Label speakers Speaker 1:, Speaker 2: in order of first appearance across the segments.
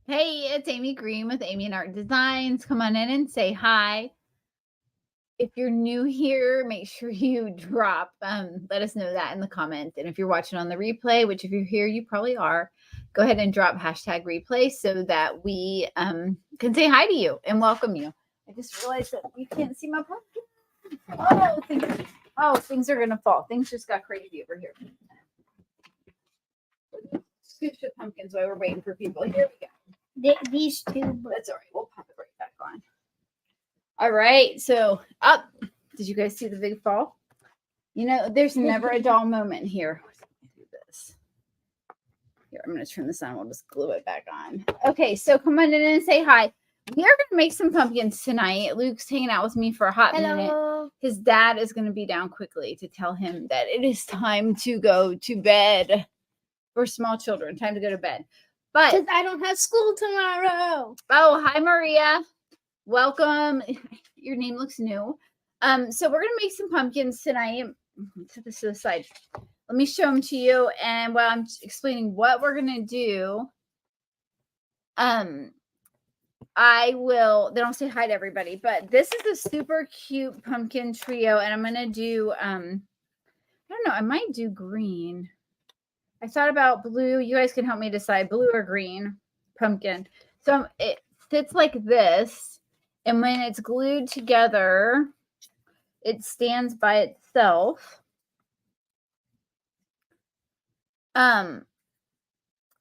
Speaker 1: Hey, it's Amy Green with Amy and Art Designs. Come on in and say hi. If you're new here, make sure you let us know that in the comments. And if you're watching on the replay, which if you're here, you probably are, go ahead and drop hashtag replay so that we can say hi to you and welcome you. I just realized that you can't see my pumpkin. Things are going to fall. Things just got crazy over here. Scooch the pumpkins while we're waiting for people. Here we go.
Speaker 2: These two.
Speaker 1: That's all right. We'll pop it right back on. All right. So up. Did you guys see the big fall? You know, there's never a dull moment here. Do this. Here, I'm going to turn this on. We'll just glue it back on. Okay. So come on in and say hi. We are going to make some pumpkins tonight. Luke's hanging out with me for a hot minute. His dad is going to be down quickly to tell him that it is time to go to bed. For small children, time to go to bed. But
Speaker 2: because I don't have school tomorrow.
Speaker 1: Oh, hi Maria. Welcome. Your name looks new. So we're gonna make some pumpkins tonight. Set this to the side. Let me show them to you. And while I'm explaining what we're gonna do, I will then I'll say hi to everybody. But this is a super cute pumpkin trio, and I'm gonna do I don't know, I might do green. I thought about blue. You guys can help me decide blue or green pumpkin. So it sits like this. And when it's glued together, it stands by itself. And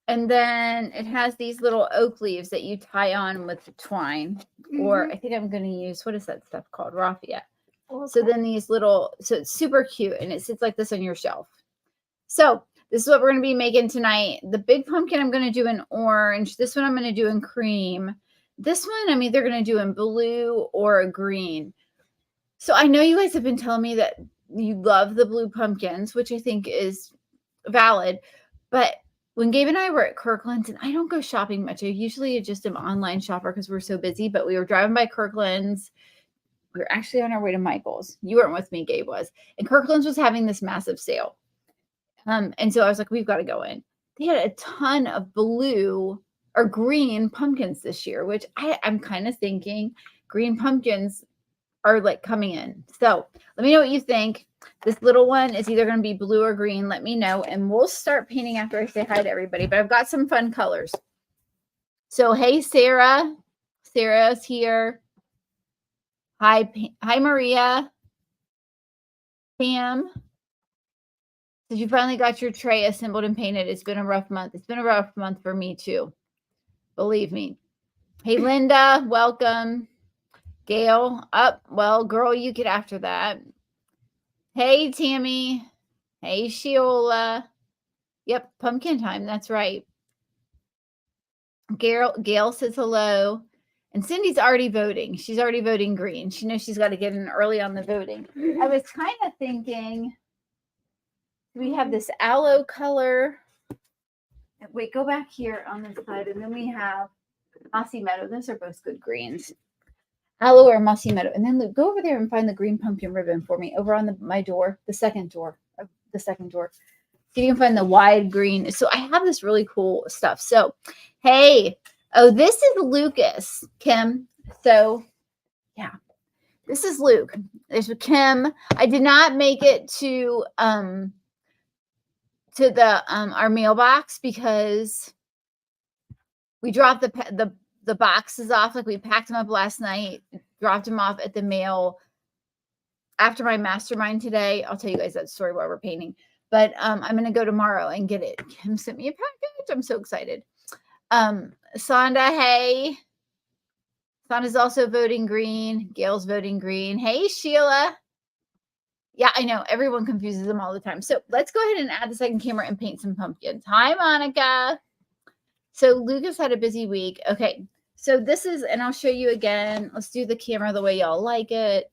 Speaker 1: then it has these little oak leaves that you tie on with the twine. Or I think I'm going to use, what is that stuff called? Raffia. Okay. So then these little, so it's super cute. And it sits like this on your shelf. So this is what we're going to be making tonight. The big pumpkin I'm going to do in orange. This one I'm going to do in cream. This one I'm either going to do in blue or a green. So I know you guys have been telling me that you love the blue pumpkins, which I think is valid. But when Gabe and I were at Kirkland's, and I don't go shopping much. I usually just am an online shopper because we're so busy. But we were driving by Kirkland's. We were actually on our way to Michael's. You weren't with me, Gabe was. And Kirkland's was having this massive sale. And so I was like, we've got to go in. They had a ton of blue or green pumpkins this year, which I'm kind of thinking green pumpkins are like coming in. So let me know what you think. This little one is either going to be blue or green. Let me know. And we'll start painting after I say hi to everybody. But I've got some fun colors. So, hey, Sarah. Sarah's here. Hi, Maria. Pam. Did you finally got your tray assembled and painted? It's been a rough month. It's been a rough month for me too. Believe me. Hey, Linda, welcome. Gail, up. Well, girl, you get after that. Hey, Tammy. Hey, Sheola. Yep, pumpkin time. That's right. Gail says hello. And Cindy's already voting. She's already voting green. She knows she's got to get in early on the voting. I was kind of thinking... We have this aloe color. Wait, go back here on this side. And then we have Mossy Meadow. Those are both good greens. Aloe or Mossy Meadow. And then Luke, go over there and find the green pumpkin ribbon for me over on my door, the second door. See if you can find the wide green. So I have this really cool stuff. So, hey. Oh, this is Lucas, Kim. So, yeah. This is Luke. There's Kim. I did not make it to the our mailbox because we dropped the boxes off. Like we packed them up last night, dropped them off at the mail after my mastermind today. I'll tell you guys that story while we're painting. But I'm gonna go tomorrow and get it. Kim sent me a package. I'm so excited. Sonda, hey. Sonda's also voting green. Gail's voting green. Hey, Sheila. Yeah, I know. Everyone confuses them all the time. So let's go ahead and add the second camera and paint some pumpkins. Hi, Monica. So Lucas had a busy week. Okay, so this is, and I'll show you again. Let's do the camera the way y'all like it.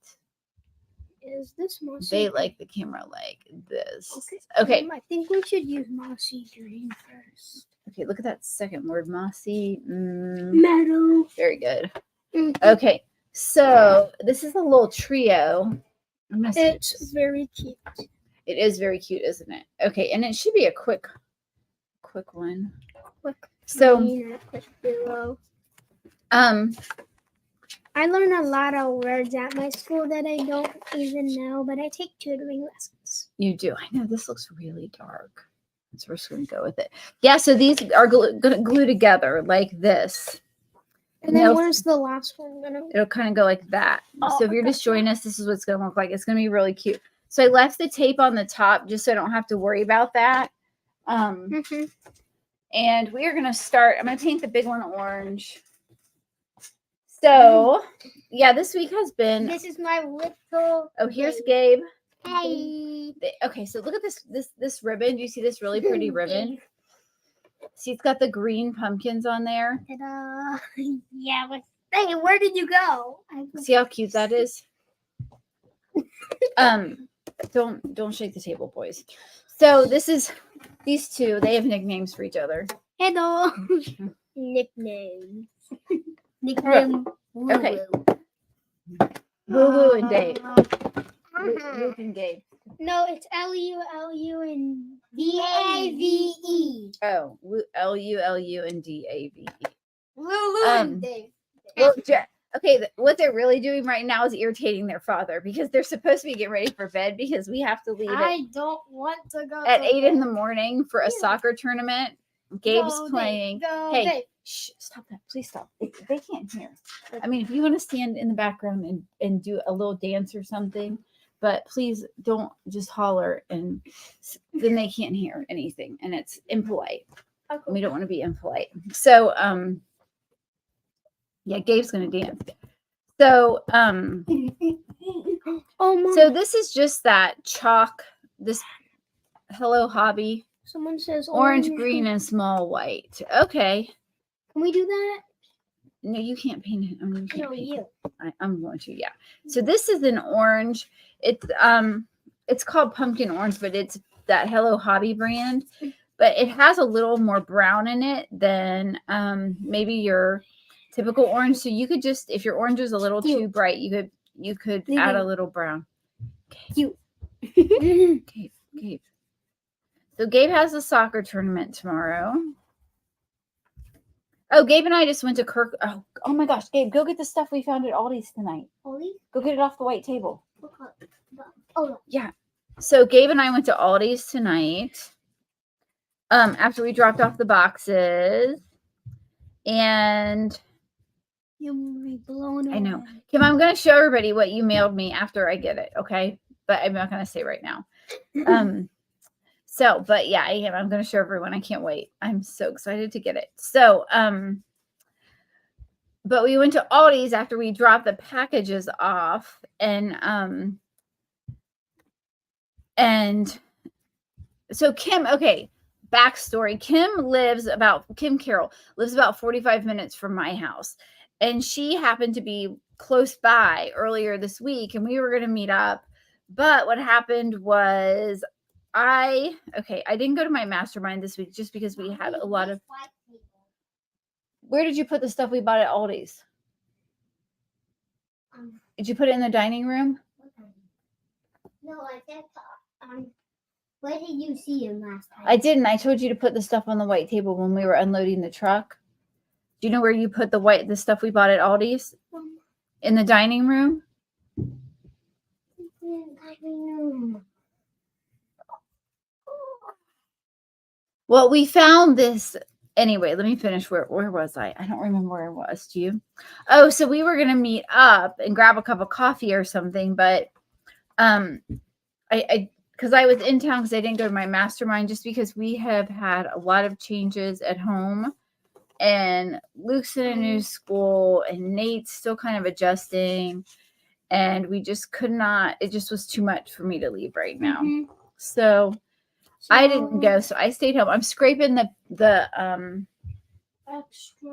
Speaker 2: Is this mossy?
Speaker 1: They like the camera like this.
Speaker 2: Okay. I think we should use mossy green first.
Speaker 1: Okay, look at that second word, mossy.
Speaker 2: Meadow.
Speaker 1: Very good. Okay, so this is a little trio.
Speaker 2: It's very cute.
Speaker 1: It is very cute, isn't it? Okay, and it should be a quick one.
Speaker 2: quick
Speaker 1: So,
Speaker 2: green and a quick blue.
Speaker 1: um,
Speaker 2: I learn a lot of words at my school that I don't even know, but I take tutoring lessons.
Speaker 1: you do. I know this looks really dark. So we're just going to go with it. Yeah, so these are going to glue together like this.
Speaker 2: And then
Speaker 1: they'll-
Speaker 2: where's the last one gonna go?
Speaker 1: It'll kind of go like that.
Speaker 2: Oh,
Speaker 1: So if you're just
Speaker 2: gotcha.
Speaker 1: joining us, this is what it's going to look like. It's going to be really cute. So I left the tape on the top just so I don't have to worry about that.
Speaker 2: Mm-hmm.
Speaker 1: And we are going to start. I'm going to paint the big one orange. So, yeah, this week has been.
Speaker 2: This is my little.
Speaker 1: Oh, here's Gabe.
Speaker 2: Hey.
Speaker 1: Okay, so look at this ribbon. Do you see this really pretty ribbon? See, it's got the green pumpkins on there.
Speaker 2: Ta-da. Yeah. Hey, where did you go?
Speaker 1: See how cute that is? Don't shake the table, boys. So this is these two. They have nicknames for each other.
Speaker 2: Hello. Nicknames. Nickname.
Speaker 1: Okay.
Speaker 2: Lulu.
Speaker 1: Lulu and Dave.
Speaker 2: Uh-huh.
Speaker 1: Luke and Gabe.
Speaker 2: No, it's Lulu and Dave.
Speaker 1: Oh, Lulu and Dave.
Speaker 2: Lulu and Dave.
Speaker 1: Well, okay, what they're really doing right now is irritating their father because they're supposed to be getting ready for bed because we have to leave
Speaker 2: I don't want to go
Speaker 1: at
Speaker 2: to
Speaker 1: 8 in the
Speaker 2: bed.
Speaker 1: morning for a
Speaker 2: Yeah.
Speaker 1: soccer tournament. Gabe's
Speaker 2: Go, Dave.
Speaker 1: playing.
Speaker 2: Go,
Speaker 1: Hey,
Speaker 2: Dave.
Speaker 1: shh, stop that. Please stop. They can't hear. I mean, if you want to stand in the background and do a little dance or something, but please don't just holler and then they can't hear anything and it's impolite.
Speaker 2: Okay.
Speaker 1: We don't want to be impolite. So, yeah, Gabe's going to dance. So,
Speaker 2: Oh, Mom.
Speaker 1: so this is just that chalk, this Hello Hobby,
Speaker 2: Someone says
Speaker 1: orange, green, and small white. Okay.
Speaker 2: Can we do that?
Speaker 1: No, you can't paint it. I mean, you can't
Speaker 2: No,
Speaker 1: paint
Speaker 2: you.
Speaker 1: it. I'm going to, yeah. So this is an orange. It's called pumpkin orange, but it's that Hello Hobby brand. But it has a little more brown in it than maybe your typical orange. So you could just, if your orange is a little too bright, you could add a little brown.
Speaker 2: Cute.
Speaker 1: Gabe. So Gabe has a soccer tournament tomorrow. Oh, Gabe and I just went to Kirk. Oh my gosh, Gabe, go get the stuff we found at Aldi's tonight.
Speaker 2: Ollie?
Speaker 1: Go get it off the white table.
Speaker 2: Oh,
Speaker 1: Yeah. So Gabe and I went to Aldi's tonight. After we dropped off the boxes. And
Speaker 2: you'll be blown away.
Speaker 1: I know. Kim, I'm going to show everybody what you mailed me after I get it, okay? But I'm not going to say right now. So, but yeah, I'm going to show everyone. I can't wait. I'm so excited to get it. So, but we went to Aldi's after we dropped the packages off and so Kim, okay, backstory. Kim Carroll lives about 45 minutes from my house. And she happened to be close by earlier this week and we were going to meet up. But what happened was I didn't go to my mastermind this week just because we had a lot of. Where did you put the stuff we bought at Aldi's? Did you put it in the dining room?
Speaker 2: No, I said, where did you see him last time?
Speaker 1: I didn't. I told you to put the stuff on the white table when we were unloading the truck. Do you know where you put the stuff we bought at Aldi's? In the dining room? Well, we found this. Anyway, let me finish. Where was I? I don't remember where I was. Do you? Oh, so we were going to meet up and grab a cup of coffee or something. But because I was in town because I didn't go to my mastermind just because we have had a lot of changes at home. And Luke's in a new school and Nate's still kind of adjusting. And we just could not. It just was too much for me to leave right now.
Speaker 2: Mm-hmm.
Speaker 1: So I didn't go, so I stayed home. I'm scraping the
Speaker 2: extra.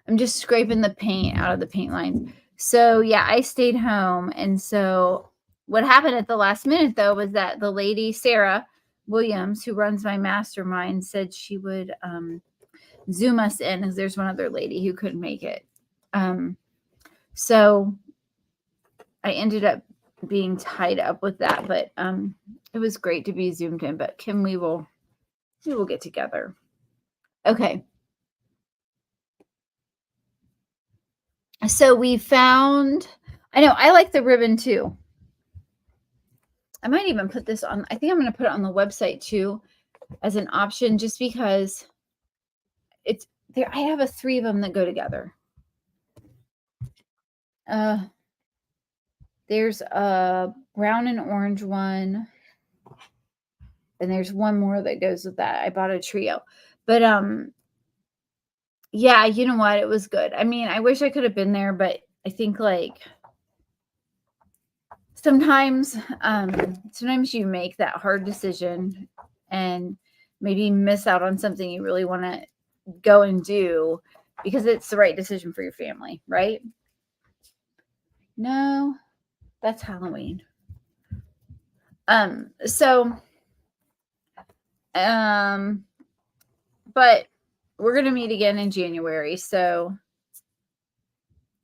Speaker 1: I'm just scraping the paint out of the paint lines. So yeah, I stayed home. And so what happened at the last minute though was that the lady, Sarah Williams, who runs my mastermind, said she would Zoom us in because there's one other lady who couldn't make it. So I ended up being tied up with that, but it was great to be Zoomed in. But Kim, we will get together. Okay. So we found, I know, I like the ribbon too. I might even put this on, I think I'm going to put it on the website too as an option just because it's there. I have 3 of them that go together. There's a brown and orange one. And there's one more that goes with that. I bought a trio. But yeah, you know what? It was good. I mean, I wish I could have been there, but I think like sometimes you make that hard decision and maybe miss out on something you really want to go and do because it's the right decision for your family, right? No, that's Halloween. But we're going to meet again in January. So,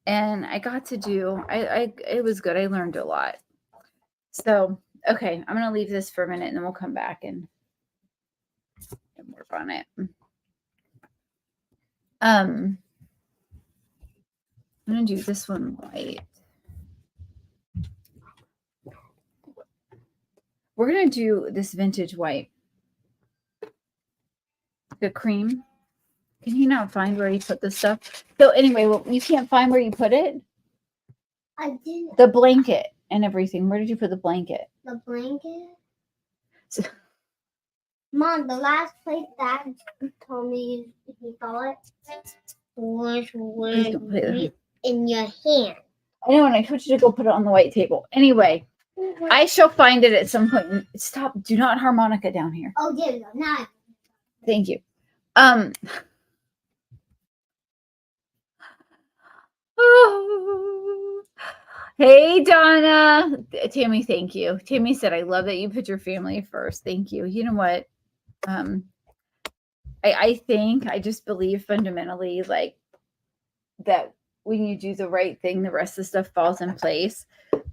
Speaker 1: and I got to do, it was good. I learned a lot. So, okay, I'm going to leave this for a minute and then we'll come back and work on it. I'm going to do this one white. We're going to do this vintage white. The cream. Can you not find where you put this stuff? So anyway, well, you can't find where you put it?
Speaker 2: I didn't.
Speaker 1: The blanket and everything. Where did you put the blanket?
Speaker 2: The blanket? So, Mom, the last place Dad told me he saw it was in your hand.
Speaker 1: I know, and I told you to go put it on the white table. Anyway, I shall find it at some point. Stop. Do not harmonica down here.
Speaker 2: Oh, there you go. Now.
Speaker 1: Thank you. Hey, Donna. Tammy, thank you. Tammy said, I love that you put your family first. Thank you. You know what? I think, I just believe fundamentally like that when you do the right thing, the rest of the stuff falls in place.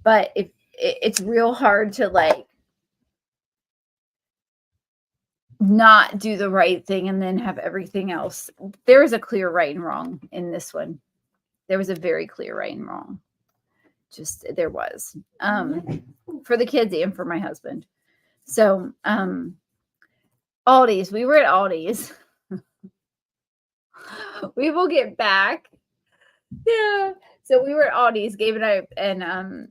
Speaker 1: But if it's real hard to like not do the right thing and then have everything else. There is a clear right and wrong in this one. There was a very clear right and wrong. Just there was for the kids and for my husband. So Aldi's, we were at Aldi's. We will get back. Yeah. So we were at Aldi's, Gabe and I, and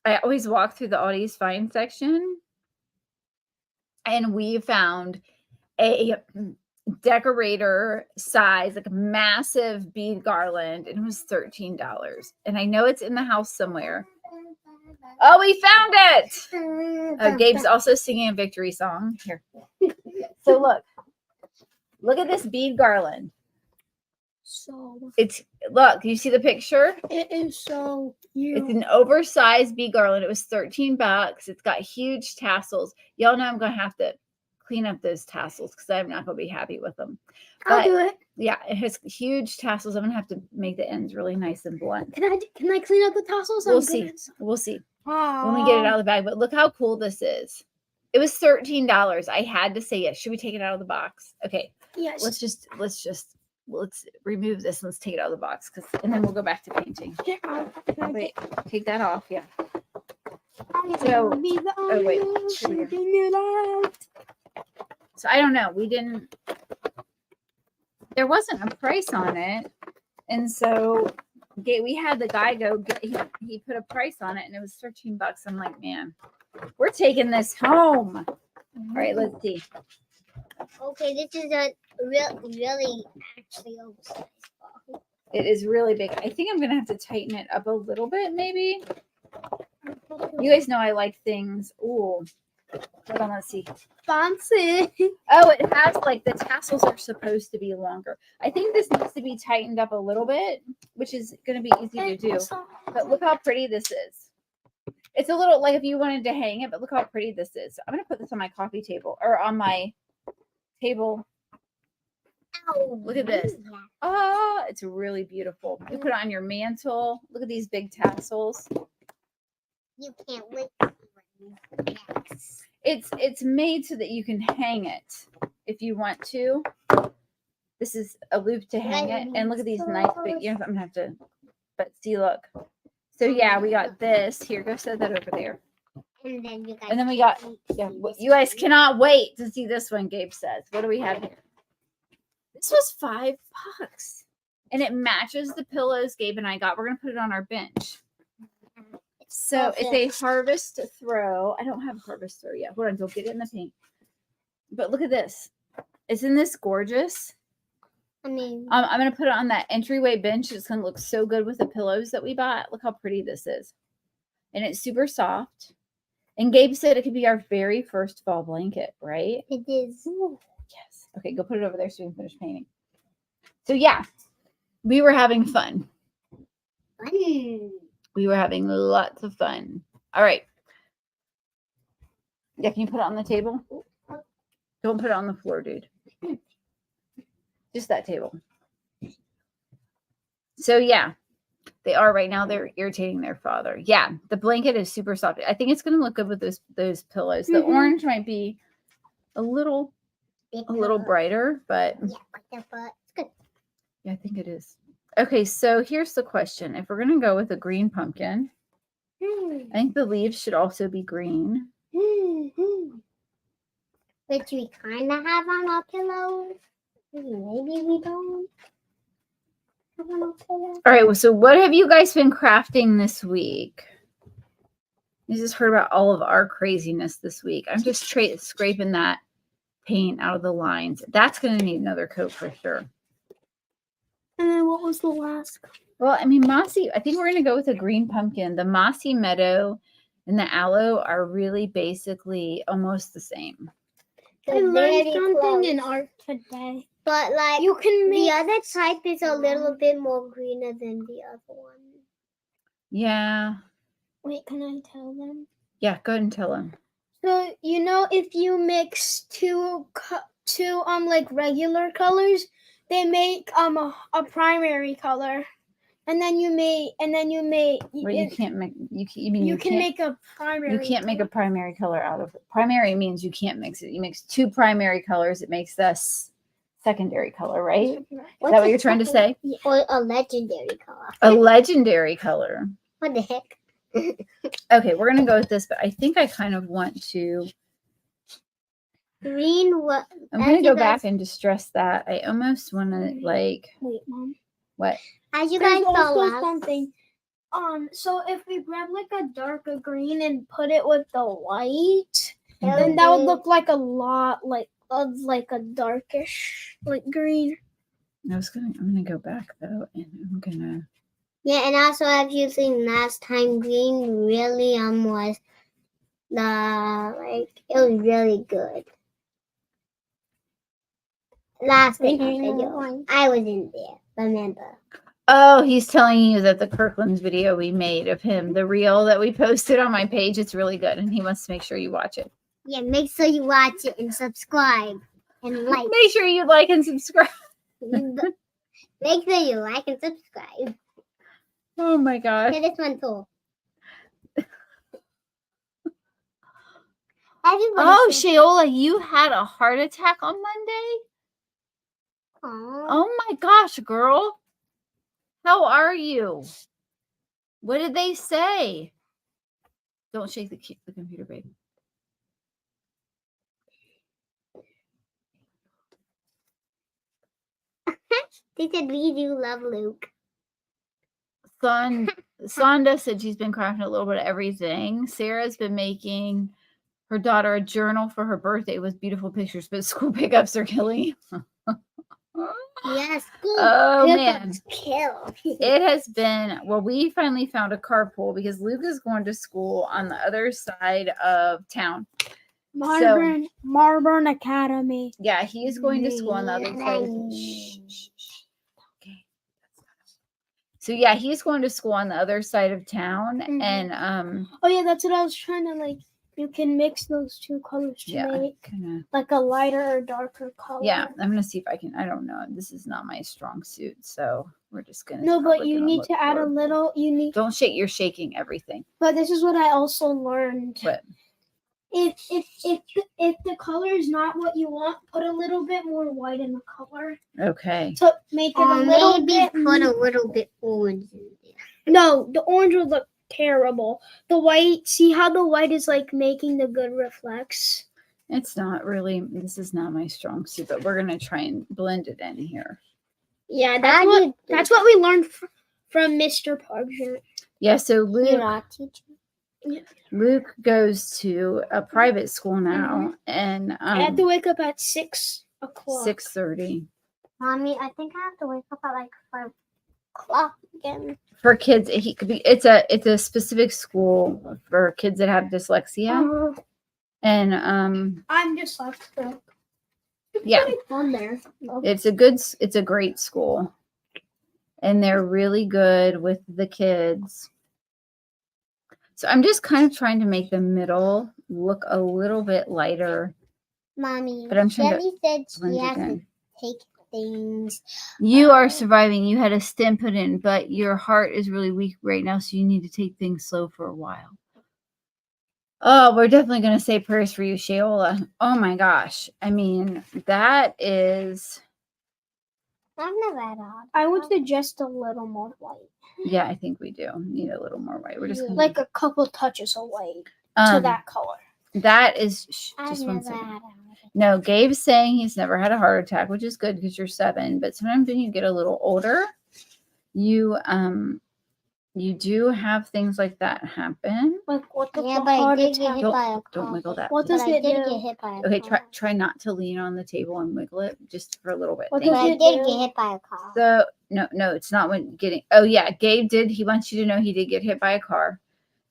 Speaker 1: I always walk through the Aldi's Find section. And we found a decorator size, like a massive bead garland, and it was $13. And I know it's in the house somewhere. Oh, we found it! Gabe's also singing a victory song. Here. So look at this bead garland. Look, you see the picture?
Speaker 2: It is so cute.
Speaker 1: It's an oversized bead garland. It was $13. It's got huge tassels. Y'all know I'm going to have to clean up those tassels because I'm not going to be happy with them.
Speaker 2: I'll do it.
Speaker 1: Yeah, it has huge tassels. I'm going to have to make the ends really nice and blunt.
Speaker 2: Can I clean up the tassels?
Speaker 1: We'll see. We'll see when we get it out of the bag. But look how cool this is. It was $13. I had to say it. Should we take it out of the box? Okay.
Speaker 2: Yes.
Speaker 1: Let's remove this. Let's take it out of the box and then we'll go back to painting. Wait, take that off. Yeah. So I don't know. There wasn't a price on it. And so we had the guy go he put a price on it and it was $13. I'm like, man, we're taking this home. All right, let's see.
Speaker 2: Okay, this is a really actually oversized ball.
Speaker 1: It is really big. I think I'm going to have to tighten it up a little bit, maybe. You guys know I like things. Ooh. Hold on, let's see.
Speaker 2: Fancy.
Speaker 1: Oh, it has like the tassels are supposed to be longer. I think this needs to be tightened up a little bit, which is going to be easy to do. But look how pretty this is. It's a little like if you wanted to hang it, but look how pretty this is. I'm going to put this on my coffee table or on my table.
Speaker 2: Ow,
Speaker 1: look at this. Oh, it's really beautiful. You put it on your mantle. Look at these big tassels.
Speaker 2: You can't wait.
Speaker 1: It's made so that you can hang it if you want to. This is a loop to hang it. And look at these nice big, I'm going to have to, but see, look. So yeah, we got this. Here, go set that over there.
Speaker 2: And then you guys.
Speaker 1: And then we got, you guys cannot wait to see this one, Gabe says. What do we have here? This was $5. And it matches the pillows Gabe and I got. We're going to put it on our bench. So it's a harvest throw. I don't have a harvest throw yet. Hold on, don't get it in the paint. But look at this. Isn't this gorgeous?
Speaker 2: I mean,
Speaker 1: I'm going to put it on that entryway bench. It's going to look so good with the pillows that we bought. Look how pretty this is. And it's super soft. And Gabe said it could be our very first fall blanket, right?
Speaker 2: it is.
Speaker 1: Ooh, yes. Okay, go put it over there so we can finish painting. So yeah, we were having fun. We were having lots of fun. All right. Yeah, can you put it on the table? Don't put it on the floor, dude. Just that table. So yeah, they are right now. They're irritating their father. Yeah, the blanket is super soft. I think it's going to look good with those pillows. The orange might be a little brighter, but
Speaker 2: yeah, but it's good.
Speaker 1: Yeah, I think it is. Okay, so here's the question. If we're going to go with a green pumpkin, I think the leaves should also be green.
Speaker 2: Which we kind of have on our pillows. Maybe we don't have on our pillows.
Speaker 1: All right, well, so what have you guys been crafting this week? You just heard about all of our craziness this week. I'm just scraping that paint out of the lines. That's going to need another coat for sure.
Speaker 3: And then what was the last?
Speaker 1: Well, I mean, mossy, I think we're going to go with a green pumpkin. The mossy meadow and the aloe are really basically almost the same.
Speaker 3: I learned something in art today.
Speaker 2: But like
Speaker 3: You can
Speaker 2: the
Speaker 3: make
Speaker 2: other type is a little bit more greener than the other one.
Speaker 1: Yeah.
Speaker 3: Wait, can I tell them?
Speaker 1: Yeah, go ahead and tell them.
Speaker 3: So you know, if you mix two like regular colors, they make a primary color, and then you make
Speaker 1: Well, you can't make
Speaker 3: you can make a primary.
Speaker 1: You can't make a primary color out of it. Primary means you can't mix it. You mix two primary colors, it makes this secondary color, right? Is that what you're trying to say?
Speaker 2: Or a legendary color.
Speaker 1: A legendary color.
Speaker 2: What the heck?
Speaker 1: Okay, we're gonna go with this, but I think I kind of want to.
Speaker 2: Green. What?
Speaker 1: I'm gonna go back and distress that. I almost want to like.
Speaker 3: Wait, Mom.
Speaker 1: What?
Speaker 2: As you
Speaker 3: There's
Speaker 2: guys saw
Speaker 3: also
Speaker 2: last.
Speaker 3: something. So if we grab like a darker green and put it with the white, then that would look like a lot of a darkish green.
Speaker 1: I'm gonna go back though, and I'm gonna.
Speaker 2: Yeah, and also as you seen last time, green really was it was really good. Last video, I wasn't there. Remember?
Speaker 1: Oh, he's telling you that the Kirkland's video we made of him, the reel that we posted on my page, it's really good, and he wants to make sure you watch it.
Speaker 2: Yeah, make sure you watch it and subscribe and like.
Speaker 1: Make sure you like and subscribe.
Speaker 2: Make sure you like and subscribe.
Speaker 1: Oh my gosh.
Speaker 2: Okay, this one too.
Speaker 1: Oh, Shayola, you had a heart attack on Monday?
Speaker 2: Aww.
Speaker 1: Oh my gosh, girl. How are you? What did they say? Don't shake the computer, babe.
Speaker 2: They said we do love Luke.
Speaker 1: Sonda said she's been crafting a little bit of everything. Sarah's been making her daughter a journal for her birthday with beautiful pictures, but school pickups are killing.
Speaker 2: Yes.
Speaker 1: Oh man,
Speaker 2: Kill.
Speaker 1: it has been. Well, we finally found a carpool because Luke is going to school on the other side of town.
Speaker 3: Marburn Academy.
Speaker 1: Yeah, he is going to school on the other side. Okay. So yeah, he's going to school on the other side of town, and
Speaker 3: Oh yeah, that's what I was trying to You can mix those two colors to make like a lighter or darker color.
Speaker 1: Yeah, I'm gonna see if I can. I don't know. This is not my strong suit, so we're just gonna.
Speaker 3: No, but you need to add a little.
Speaker 1: Don't shake. You're shaking everything.
Speaker 3: But this is what I also learned.
Speaker 1: What?
Speaker 3: if the color is not what you want, put a little bit more white in the color
Speaker 1: Okay.
Speaker 3: to make it a little
Speaker 2: Maybe
Speaker 3: bit.
Speaker 2: put a little bit orange in there.
Speaker 3: No, the orange would look terrible. The white, see how the white is like making the good reflex?
Speaker 1: It's not really, this is not my strong suit, but we're going to try and blend it in here.
Speaker 3: Yeah,
Speaker 2: How
Speaker 3: that's what we learned from Mr. Pargent.
Speaker 1: Yeah, so
Speaker 2: You're
Speaker 1: Luke,
Speaker 2: not teaching.
Speaker 1: Luke goes to a private school now, and
Speaker 3: I have to wake up at 6 o'clock.
Speaker 1: 6:30
Speaker 2: Mommy, I think I have to wake up at like 5 o'clock again.
Speaker 1: for kids. He could be. It's a specific school for kids that have dyslexia, and
Speaker 3: I'm dyslexic.
Speaker 1: yeah,
Speaker 3: Pretty fun there.
Speaker 1: it's a great school, and they're really good with the kids. So I'm just kind of trying to make the middle look a little bit lighter.
Speaker 2: Mommy,
Speaker 1: But I'm trying to
Speaker 2: Shelly said
Speaker 1: blend
Speaker 2: she
Speaker 1: it
Speaker 2: has to
Speaker 1: in.
Speaker 2: take things.
Speaker 1: You are surviving. You had a stent put in, but your heart is really weak right now, so you need to take things slow for a while. Oh, we're definitely going to say prayers for you, Shayola. Oh my gosh. I mean, that is,
Speaker 2: I've never had a
Speaker 3: I would suggest a little more white.
Speaker 1: yeah, I think we do need a little more white. We're just gonna,
Speaker 3: Like a couple touches of white to that color.
Speaker 1: That is,
Speaker 2: I've
Speaker 1: just one
Speaker 2: never
Speaker 1: second.
Speaker 2: had a
Speaker 1: No, Gabe's saying he's never had a heart attack, which is good because you're 7. But sometimes when you get a little older, you do have things like that happen.
Speaker 3: Like what does
Speaker 2: Yeah,
Speaker 3: a
Speaker 2: but I
Speaker 3: heart
Speaker 2: did get
Speaker 3: attack?
Speaker 2: hit by a car.
Speaker 1: Don't wiggle that.
Speaker 3: What
Speaker 1: please.
Speaker 3: does
Speaker 2: But I
Speaker 3: it
Speaker 2: did
Speaker 3: do?
Speaker 2: get hit by a
Speaker 1: Okay,
Speaker 2: car.
Speaker 1: try not to lean on the table and wiggle it just for a little bit.
Speaker 3: What
Speaker 1: Thank
Speaker 2: But
Speaker 1: you.
Speaker 2: I
Speaker 3: it
Speaker 2: did
Speaker 3: do?
Speaker 2: get hit by a car.
Speaker 1: So no, it's not when getting. Oh yeah, Gabe did. He wants you to know he did get hit by a car,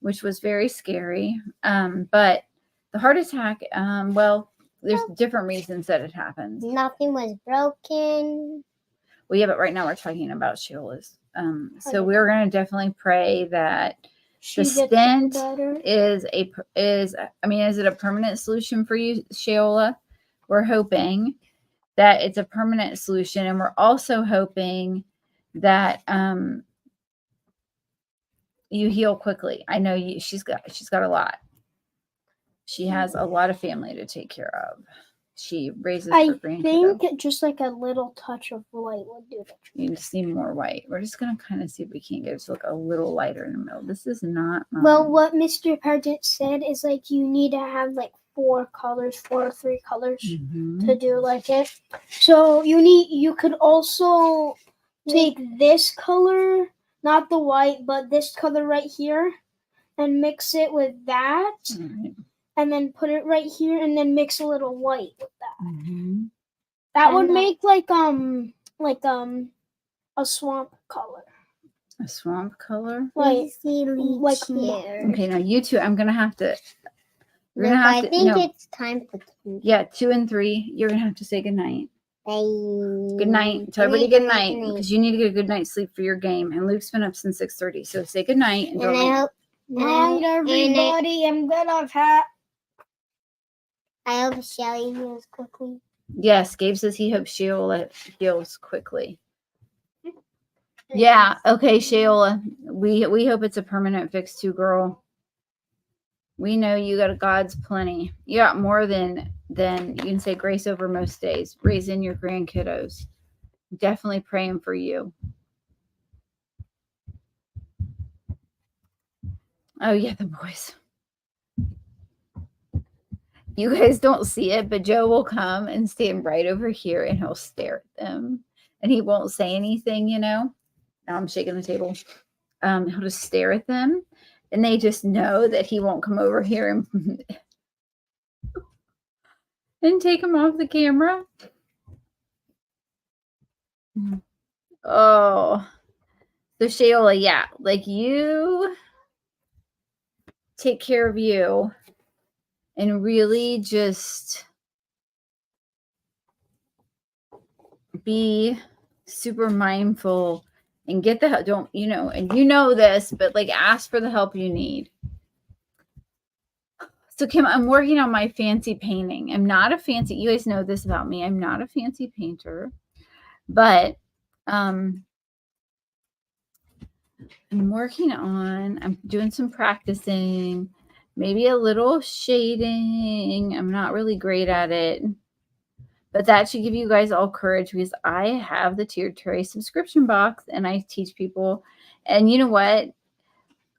Speaker 1: which was very scary. But the heart attack, well, there's different reasons that it happens.
Speaker 2: Nothing was broken.
Speaker 1: Well, yeah, but right now we're talking about Sheila's. So we're gonna definitely pray that
Speaker 3: She
Speaker 1: the
Speaker 3: gets
Speaker 1: stent
Speaker 3: better.
Speaker 1: is I mean, is it a permanent solution for you, Sheola? We're hoping that it's a permanent solution, and we're also hoping that you heal quickly. I know she's got a lot. She has a lot of family to take care of. She raises her
Speaker 3: I
Speaker 1: grandkiddo.
Speaker 3: think just like a little touch of white would do the trick.
Speaker 1: You just need more white. We're just gonna kind of see if we can't get it to look a little lighter in the middle. This is not.
Speaker 3: Well, what Mr. Pargent said is like you need to have like 4 or 3 colors
Speaker 1: Mhm.
Speaker 3: to do like it. So you could also take this color, not the white, but this color right here, and mix it with that,
Speaker 1: All right.
Speaker 3: and then put it right here, and then mix a little white with that.
Speaker 1: Mhm.
Speaker 3: That would
Speaker 2: And
Speaker 3: make like a swamp color.
Speaker 1: A swamp color.
Speaker 3: Like
Speaker 2: like
Speaker 3: here.
Speaker 1: Okay, now you two, I'm gonna have to. We're
Speaker 2: Look,
Speaker 1: gonna have
Speaker 2: I
Speaker 1: to.
Speaker 2: think
Speaker 1: No,
Speaker 2: it's time for tea.
Speaker 1: yeah, 2 and 3. You're gonna have to say goodnight.
Speaker 2: Bye.
Speaker 1: Good night. Tell everybody good night because you need to get a good night's sleep for your game. And Luke's been up since 6:30, so say good night and
Speaker 2: And
Speaker 1: don't.
Speaker 2: I hope.
Speaker 3: Night, everybody. I'm gonna have.
Speaker 2: I hope Shelly heals quickly.
Speaker 1: Yes, Gabe says he hopes Sheola heals quickly. Yeah. Okay, Sheola. We hope it's a permanent fix too, girl. We know you got God's plenty. You got more than you can say grace over most days. Raising your grandkiddos. Definitely praying for you. Oh yeah, the boys. You guys don't see it, but Joe will come and stand right over here and he'll stare at them. And he won't say anything, Now I'm shaking the table. He'll just stare at them. And they just know that he won't come over here and take him off the camera. Oh. So Sheola, yeah, like you take care of you and really just be super mindful and get the help. Don't, and this, but like ask for the help you need. So Kim, I'm working on my fancy painting. I'm not a fancy, you guys know this about me. I'm not a fancy painter, but I'm doing some practicing. maybe a little shading. I'm not really great at it. But that should give you guys all courage because I have the Tiered Tray subscription box and I teach people. And you know what?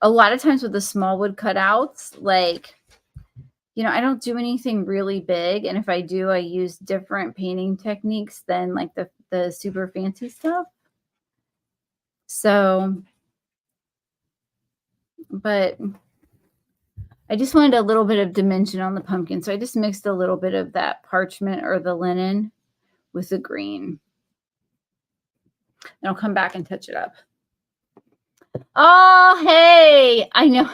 Speaker 1: A lot of times with the small wood cutouts, like, you know, I don't do anything really big. And if I do, I use different painting techniques than like the super fancy stuff. So, but I just wanted a little bit of dimension on the pumpkin. So I just mixed a little bit of that parchment or the linen with the green. And I'll come back and touch it up. Oh, hey, I know.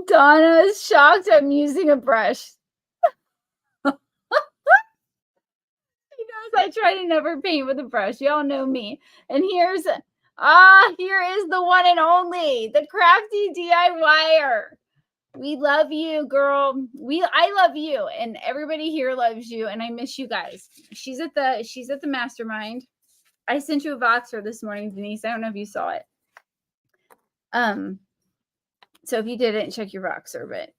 Speaker 1: Donna is shocked I'm using a brush. She knows I try to never paint with a brush. Y'all know me. And here is the one and only, the crafty DIYer. We love you, girl. I love you, and everybody here loves you, and I miss you guys. She's at the mastermind. I sent you a Voxer this morning, Denise. I don't know if you saw it. So if you didn't, check your Voxer, but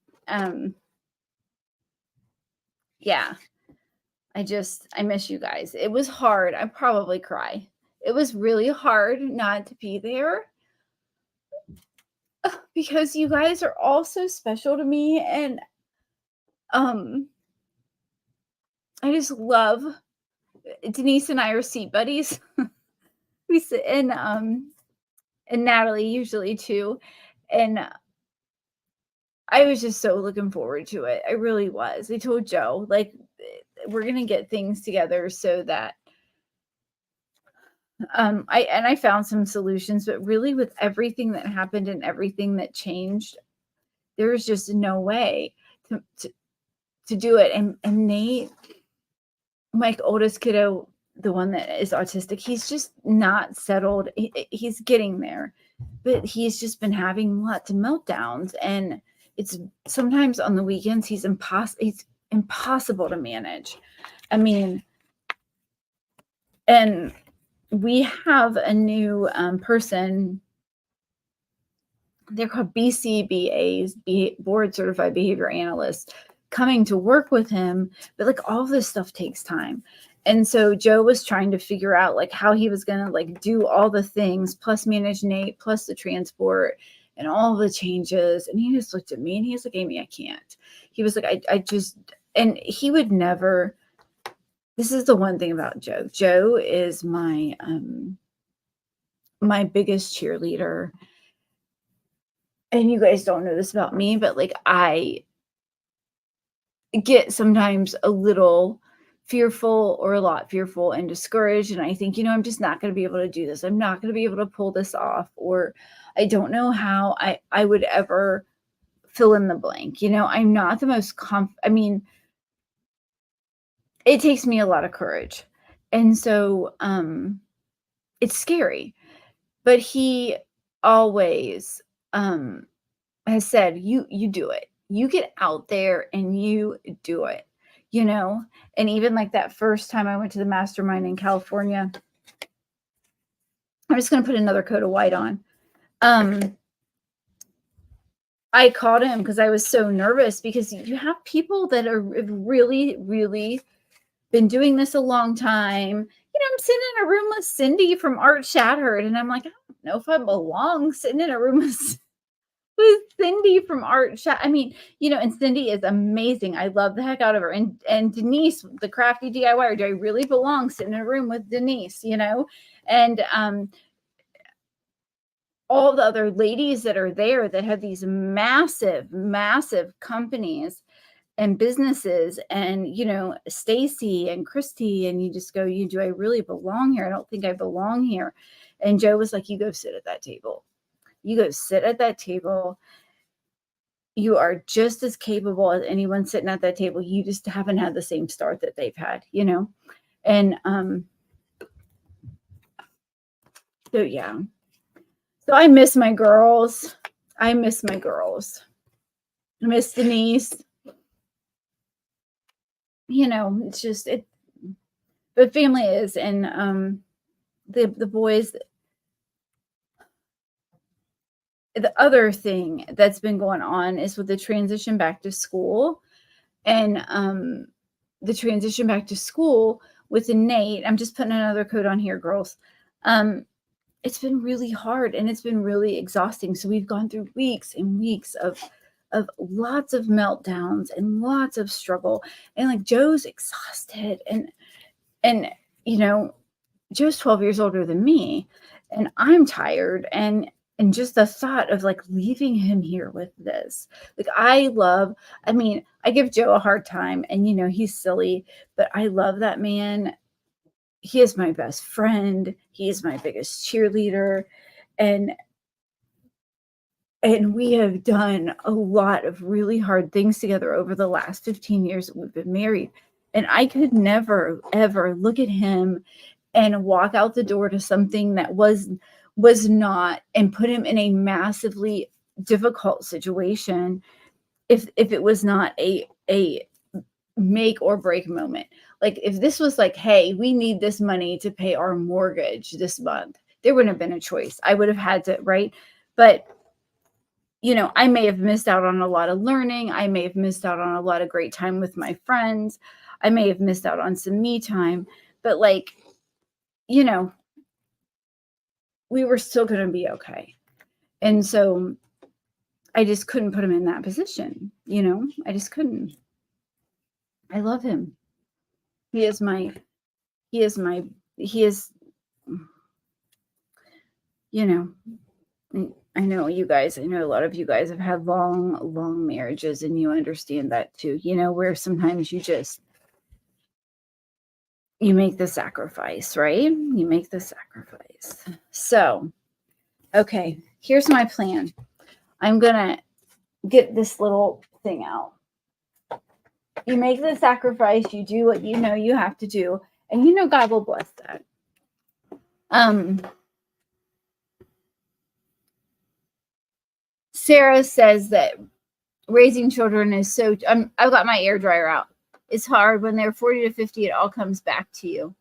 Speaker 1: yeah. I miss you guys. It was hard. I probably cry. It was really hard not to be there because you guys are all so special to me, and I just love Denise and I are seat buddies. We sit in and Natalie usually too. And I was just so looking forward to it. I really was. I told Joe, like, we're gonna get things together so that I found some solutions, but really with everything that happened and everything that changed, there was just no way to do it. And Nate, my oldest kiddo, the one that is autistic, he's just not settled. He's getting there, but he's just been having lots of meltdowns, and it's sometimes on the weekends he's impossible to manage. I mean, and we have a new person. They're called BCBAs, Board Certified Behavior Analysts, coming to work with him. But like all this stuff takes time. And so Joe was trying to figure out like how he was going to like do all the things, plus manage Nate, plus the transport and all the changes. And he just looked at me and he was like, Amy, I can't. He was like, I just, and he would never. This is the one thing about Joe. Joe is my my biggest cheerleader. And you guys don't know this about me, but like I get sometimes a little fearful or a lot fearful and discouraged. And I think, you know, I'm just not going to be able to do this. I'm not going to be able to pull this off. Or I don't know how I would ever fill in the blank. You know, I'm not the most I mean, it takes me a lot of courage. And so it's scary. But he always has said, you do it. You get out there and you do it, you know? And even like that first time I went to the mastermind in California, I'm just going to put another coat of white on. I called him because I was so nervous, because you have people that are really, really been doing this a long time. You know, I'm sitting in a room with Cindy from Art Shattered, and I'm like, I don't know if I belong sitting in a room with Cindy from Art Shattered. I mean, you know, and Cindy is amazing. I love the heck out of her. And Denise, the crafty DIYer, do I really belong sitting in a room with Denise, you know? And all the other ladies that are there that have these massive, massive companies and businesses, and, you know, Stacy and Christy, and you just go, do I really belong here? I don't think I belong here. And Joe was like, you go sit at that table. You go sit at that table. You are just as capable as anyone sitting at that table. You just haven't had the same start that they've had, you know? And so, yeah. So I miss my girls. I miss Denise. You know, it's just it. But family is, and the boys. the other thing that's been going on is with the transition back to school, and the transition back to school with Nate. I'm just putting another coat on here, girls. It's been really hard and it's been really exhausting. So we've gone through weeks and weeks of lots of meltdowns and lots of struggle. And like Joe's exhausted, and you know, Joe's 12 years older than me, and I'm tired, and just the thought of like leaving him here with this. Like I mean, I give Joe a hard time, and you know, he's silly, but I love that man. He is my best friend. He is my biggest cheerleader. And we have done a lot of really hard things together over the last 15 years that we've been married. And I could never, ever look at him and walk out the door to something that was not, and put him in a massively difficult situation if it was not a make or break moment. Like if this was like, hey, we need this money to pay our mortgage this month, there wouldn't have been a choice. I would have had to, right? But you know, I may have missed out on a lot of learning. I may have missed out on a lot of great time with my friends. I may have missed out on some me time, but like, you know, we were still going to be okay. And so I just couldn't put him in that position. You know, I just couldn't. I love him. He is, you know, I know you guys, I know a lot of you guys have had long marriages, and you understand that too, you know, where sometimes you make the sacrifice, right? You make the sacrifice. So, okay, here's my plan. I'm going to get this little thing out. You make the sacrifice, you do what you know you have to do, and you know God will bless that. Sarah says that raising children is so, I've got my air dryer out. It's hard when they're 40 to 50, it all comes back to you.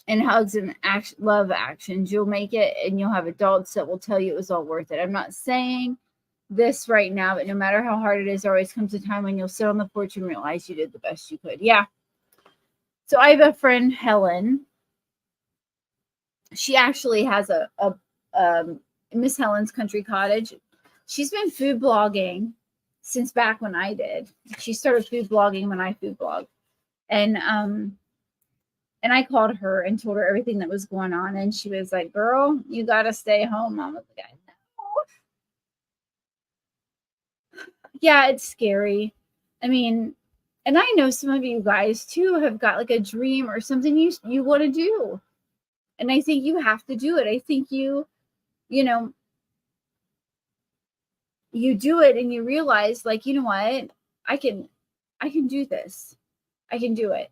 Speaker 1: And hugs and love actions. You'll make it, and you'll have adults that will tell you it was all worth it. I'm not saying this right now, but no matter how hard it is, there always comes a time when you'll sit on the porch and realize you did the best you could. Yeah. So I have a friend, Helen. She actually has a Miss Helen's Country Cottage. She's been food blogging since back when I did. She started food blogging when I food blogged. And I called her and told her everything that was going on. And she was like, girl, you got to stay home. I was like, I know. Yeah, it's scary. I mean, and I know some of you guys too have got like a dream or something you want to do. And I think you have to do it. I think you know, you do it and you realize, like, you know what, I can do this. I can do it.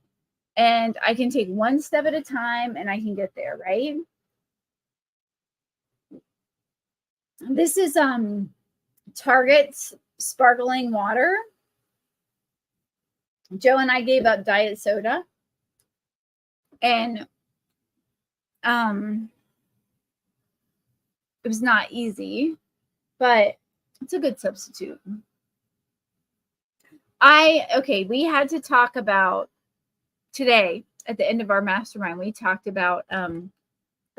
Speaker 1: And I can take one step at a time and I can get there, right? This is Target's sparkling water. Joe and I gave up diet soda. And it was not easy, but it's a good substitute. We had to talk about today at the end of our mastermind. We talked about the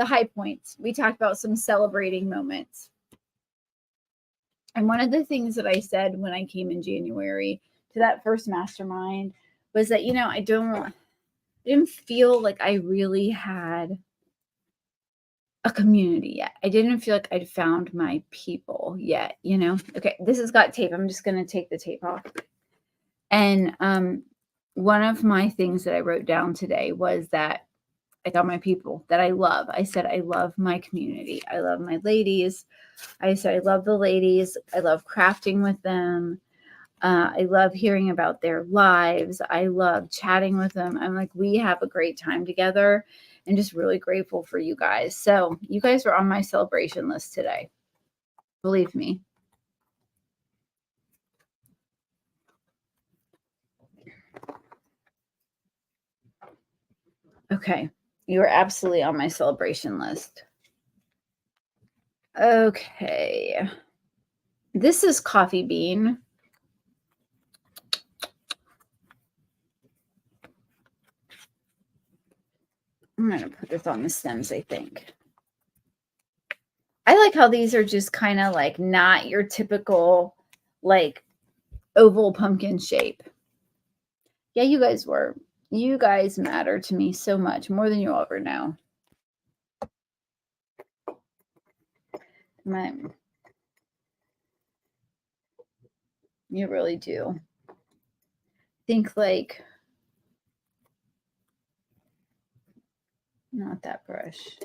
Speaker 1: high points. We talked about some celebrating moments. And one of the things that I said when I came in January to that first mastermind was that, you know, I didn't feel like I really had a community yet. I didn't feel like I'd found my people yet, you know? Okay, this has got tape. I'm just going to take the tape off. And one of my things that I wrote down today was that I got my people that I love. I said, I love my community. I love my ladies. I said, I love the ladies. I love crafting with them. I love hearing about their lives. I love chatting with them. I'm like, we have a great time together, and just really grateful for you guys. So you guys were on my celebration list today. Believe me. Okay. You are absolutely on my celebration list. Okay. This is coffee bean. I'm going to put this on the stems, I think. I like how these are just kind of like not your typical like oval pumpkin shape. Yeah, you guys matter to me so much, more than you'll ever know. You really do. Think like, not that brush.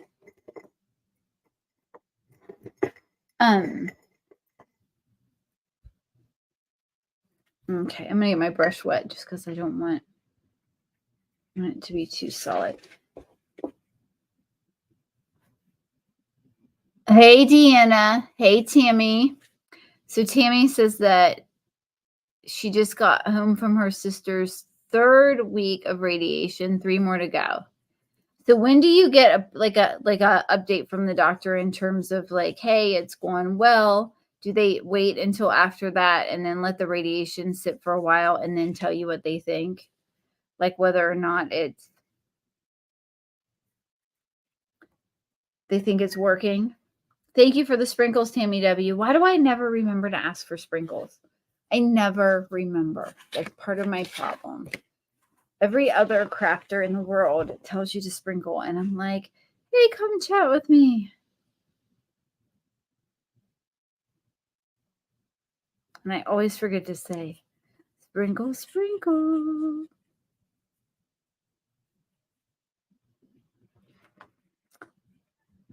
Speaker 1: Okay, I'm gonna get my brush wet just because I don't want it to be too solid. Hey, Deanna. Hey, Tammy. So Tammy says that she just got home from her sister's 3rd week of radiation, 3 more to go. So when do you get a update from the doctor in terms of like, hey, it's going well? Do they wait until after that and then let the radiation sit for a while and then tell you what they think? Like whether or not they think it's working? Thank you for the sprinkles, Tammy W. Why do I never remember to ask for sprinkles? I never remember. That's part of my problem. Every other crafter in the world tells you to sprinkle, and I'm like, hey, come chat with me. And I always forget to say, sprinkle, sprinkle.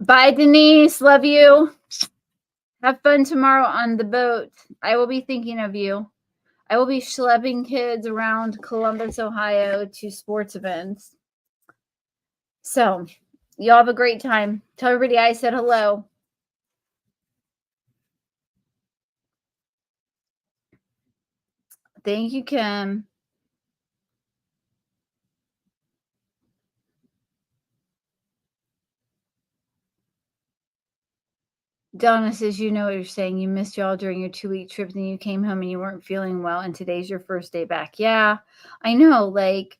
Speaker 1: Bye, Denise. Love you. Have fun tomorrow on the boat. I will be thinking of you. I will be schlepping kids around Columbus, Ohio to sports events. So, y'all have a great time. Tell everybody I said hello. Thank you, Kim. Donna says, you know what you're saying. You missed y'all during your 2-week trip, and you came home and you weren't feeling well, and today's your first day back. Yeah, I know. Like,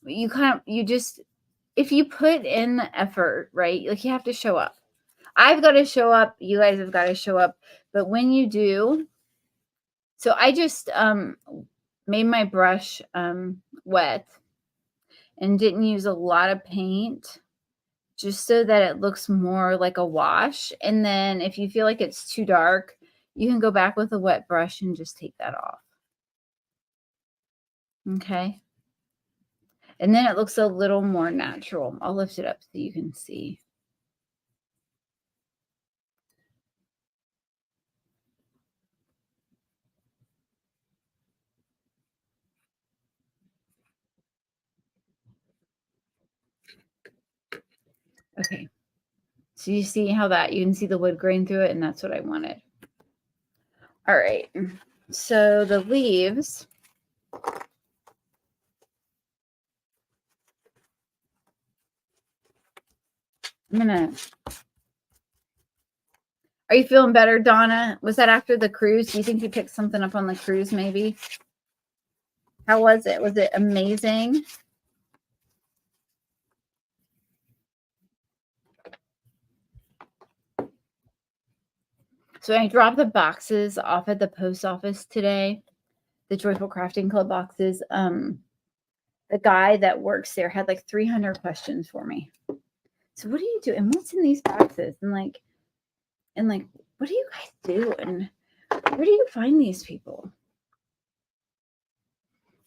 Speaker 1: you just, if you put in the effort, right? Like, you have to show up. I've got to show up. You guys have got to show up. But when you do, so I just made my brush wet and didn't use a lot of paint, just so that it looks more like a wash. And then if you feel like it's too dark, you can go back with a wet brush and just take that off. Okay. And then it looks a little more natural. I'll lift it up so you can see. Okay. So you see how you can see the wood grain through it, and that's what I wanted. All right. So the leaves. Are you feeling better, Donna? Was that after the cruise? Do you think you picked something up on the cruise maybe? How was it? Was it amazing? So I dropped the boxes off at the post office today, the Joyful Crafting Club boxes. The guy that works there had like 300 questions for me. So what do you do? And what's in these boxes? And like, what do you guys do? And where do you find these people?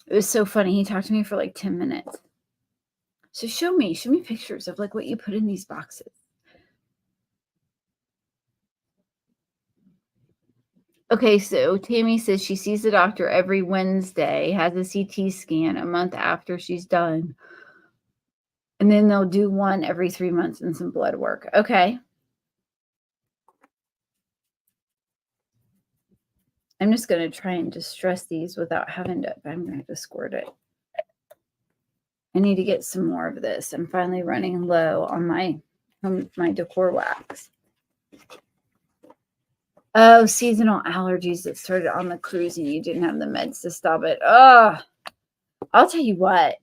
Speaker 1: It was so funny. He talked to me for like 10 minutes. So show me pictures of like what you put in these boxes. Okay, so Tammy says she sees the doctor every Wednesday, has a CT scan a month after she's done. And then they'll do one every 3 months and some blood work. Okay. I'm just going to try and distress these without having to, I'm going to have to squirt it. I need to get some more of this. I'm finally running low on my my decor wax. Oh, seasonal allergies that started on the cruise and you didn't have the meds to stop it. Oh, I'll tell you what.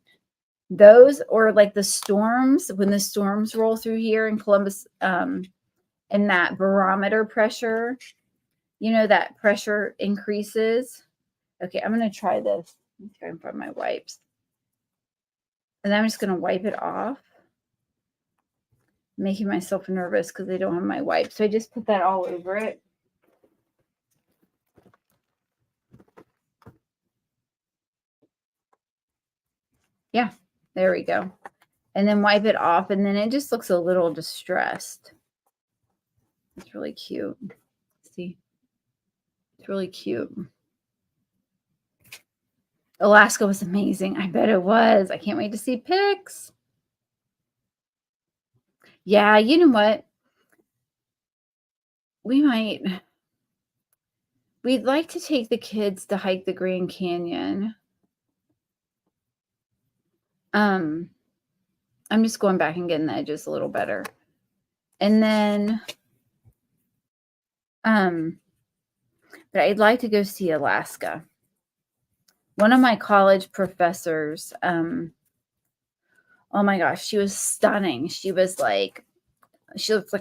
Speaker 1: Those, or like the storms, when the storms roll through here in Columbus, and that barometer pressure, that pressure increases. Okay, I'm going to try this. Let me try and find my wipes. And I'm just going to wipe it off. Making myself nervous because I don't have my wipes. So I just put that all over it. Yeah, there we go. And then wipe it off, and then it just looks a little distressed. It's really cute. See? It's really cute. Alaska was amazing. I bet it was. I can't wait to see pics. Yeah, you know what? We'd like to take the kids to hike the Grand Canyon. I'm just going back and getting the edges a little better. And then, but I'd like to go see Alaska. One of my college professors, oh my gosh, she was stunning. She looks like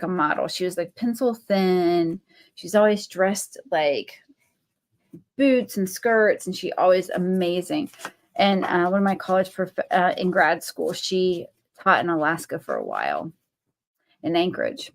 Speaker 1: a model. She was like pencil thin. She's always dressed like boots and skirts, and she always amazing. And one of my college in grad school, she taught in Alaska for a while in Anchorage.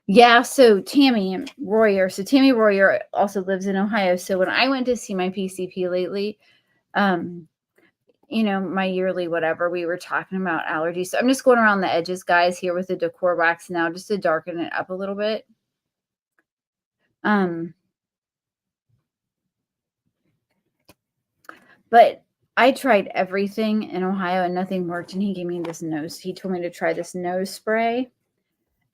Speaker 1: Yeah, so Tammy Royer. So Tammy Royer also lives in Ohio. So when I went to see my PCP lately, my yearly whatever, we were talking about allergies. So I'm just going around the edges, guys, here with the decor wax now, just to darken it up a little bit. But I tried everything in Ohio and nothing worked. And he gave me he told me to try this nose spray.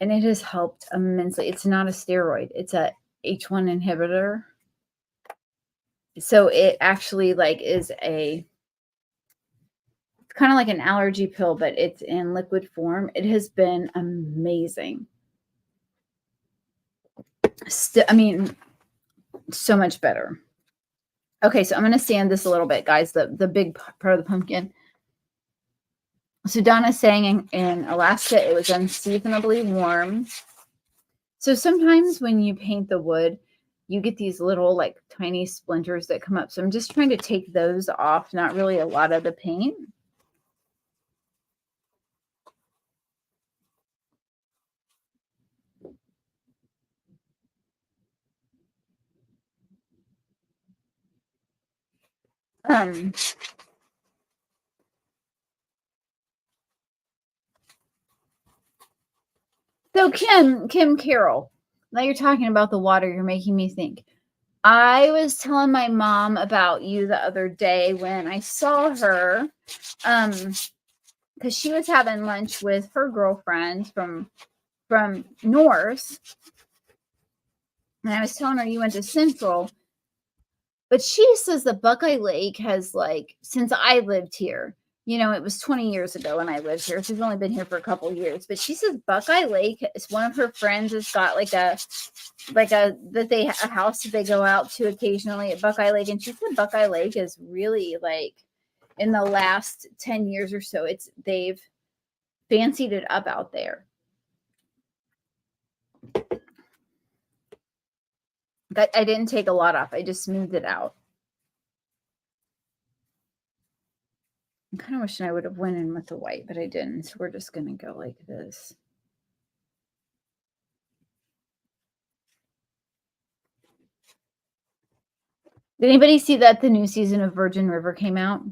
Speaker 1: And it has helped immensely. It's not a steroid. It's a H1 inhibitor. So it actually is it's kind of like an allergy pill, but it's in liquid form. It has been amazing. So much better. Okay, so I'm going to sand this a little bit, guys, the big part of the pumpkin. So Donna's saying in Alaska, it was unseasonably warm. So sometimes when you paint the wood, you get these little tiny splinters that come up. So I'm just trying to take those off, not really a lot of the paint. So Kim Carroll, now you're talking about the water, you're making me think. I was telling my mom about you the other day when I saw her, because she was having lunch with her girlfriend from North. And I was telling her you went to Central. But she says that Buckeye Lake has since I lived here, it was 20 years ago when I lived here. She's only been here for a couple years, but she says Buckeye Lake is one of her friends has got a house that they go out to occasionally at Buckeye Lake. And she said Buckeye Lake is really in the last 10 years or so, they've fancied it up out there. I didn't take a lot off. I just smoothed it out. I'm kind of wishing I would have went in with the white, but I didn't. So we're just going to go like this. Did anybody see that the new season of Virgin River came out?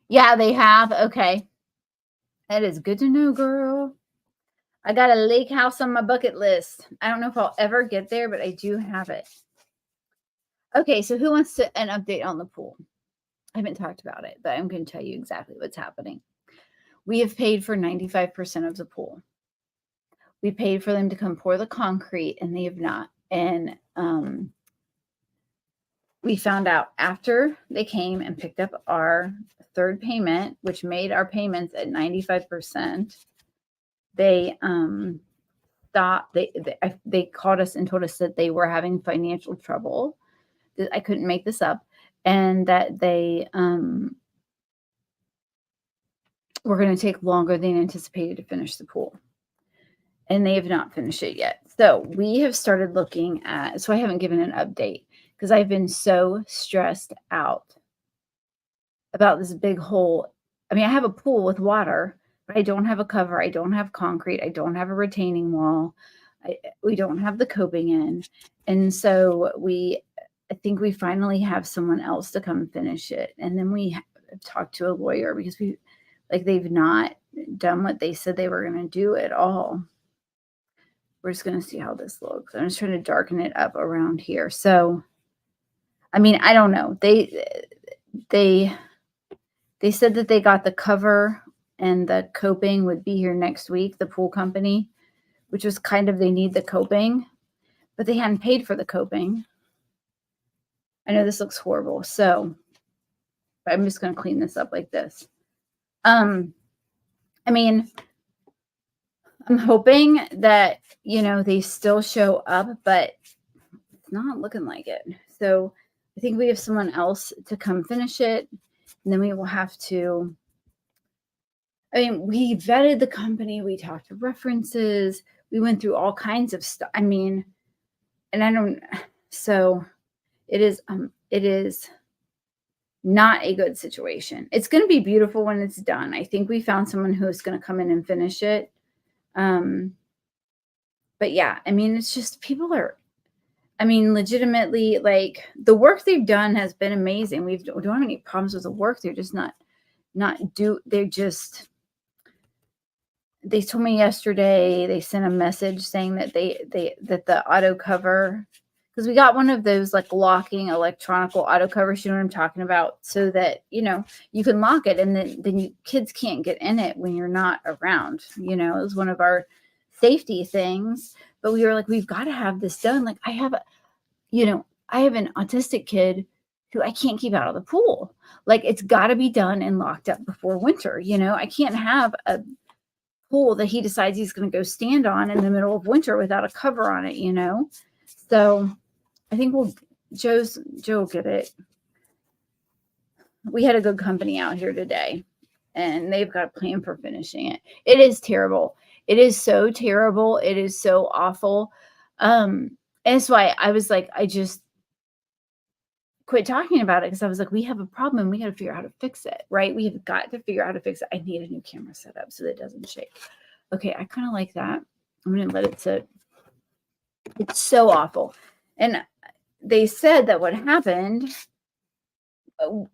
Speaker 1: Yeah, they have. Okay. That is good to know, girl. I got a lake house on my bucket list. I don't know if I'll ever get there, but I do have it. Okay, so who wants an update on the pool? I haven't talked about it, but I'm going to tell you exactly what's happening. We have paid for 95% of the pool. We paid for them to come pour the concrete, and they have not. And we found out after they came and picked up our third payment, which made our payments at 95%. They stopped. They called us and told us that they were having financial trouble. That I couldn't make this up, and that they were going to take longer than anticipated to finish the pool. And they have not finished it yet. So we have started looking at, so I haven't given an update because I've been so stressed out about this big hole. I mean, I have a pool with water, but I don't have a cover. I don't have concrete. I don't have a retaining wall. We don't have the coping in. And so I think we finally have someone else to come finish it. And then we have talked to a lawyer because they've not done what they said they were going to do at all. We're just going to see how this looks. I'm just trying to darken it up around here. So, I mean, I don't know. They said that they got the cover and the coping would be here next week, the pool company, which was kind of, they need the coping, but they hadn't paid for the coping. I know this looks horrible. So I'm just going to clean this up like this. I mean, I'm hoping that, they still show up, but it's not looking like it. So I think we have someone else to come finish it. And then we will have to, we vetted the company. We talked to references. We went through all kinds of stuff. So it is not a good situation. It's going to be beautiful when it's done. I think we found someone who is going to come in and finish it. But yeah, it's just legitimately, like, the work they've done has been amazing. We don't have any problems with the work. They're just they told me yesterday, they sent a message saying that that the auto cover, because we got one of those like locking electronical auto covers, you know what I'm talking about, so that, you can lock it and then kids can't get in it when you're not around. It was one of our safety things, but we were like, we've got to have this done. Like, I have an autistic kid who I can't keep out of the pool. Like, it's got to be done and locked up before winter. I can't have a pool that he decides he's going to go stand on in the middle of winter without a cover on it, So I think Joe will get it. We had a good company out here today, and they've got a plan for finishing it. It is terrible. It is so terrible. It is so awful. And that's why I was like, I just quit talking about it, because I was like, we have a problem. We got to figure out how to fix it, right? We have got to figure out how to fix it. I need a new camera set up so that it doesn't shake. Okay, I kind of like that. I'm going to let it sit. It's so awful. And they said that what happened,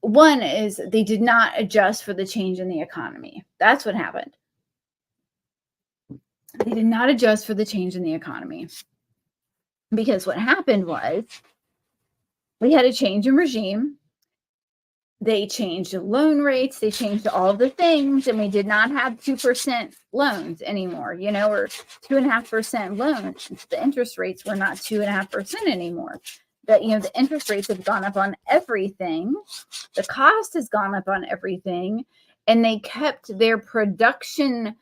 Speaker 1: one is they did not adjust for the change in the economy. That's what happened. They did not adjust for the change in the economy. Because what happened was we had a change in regime. They changed the loan rates. They changed all of the things. And we did not have 2% loans anymore, or 2.5% loans. The interest rates were not 2.5% anymore. The interest rates have gone up on everything. The cost has gone up on everything. And they kept their production,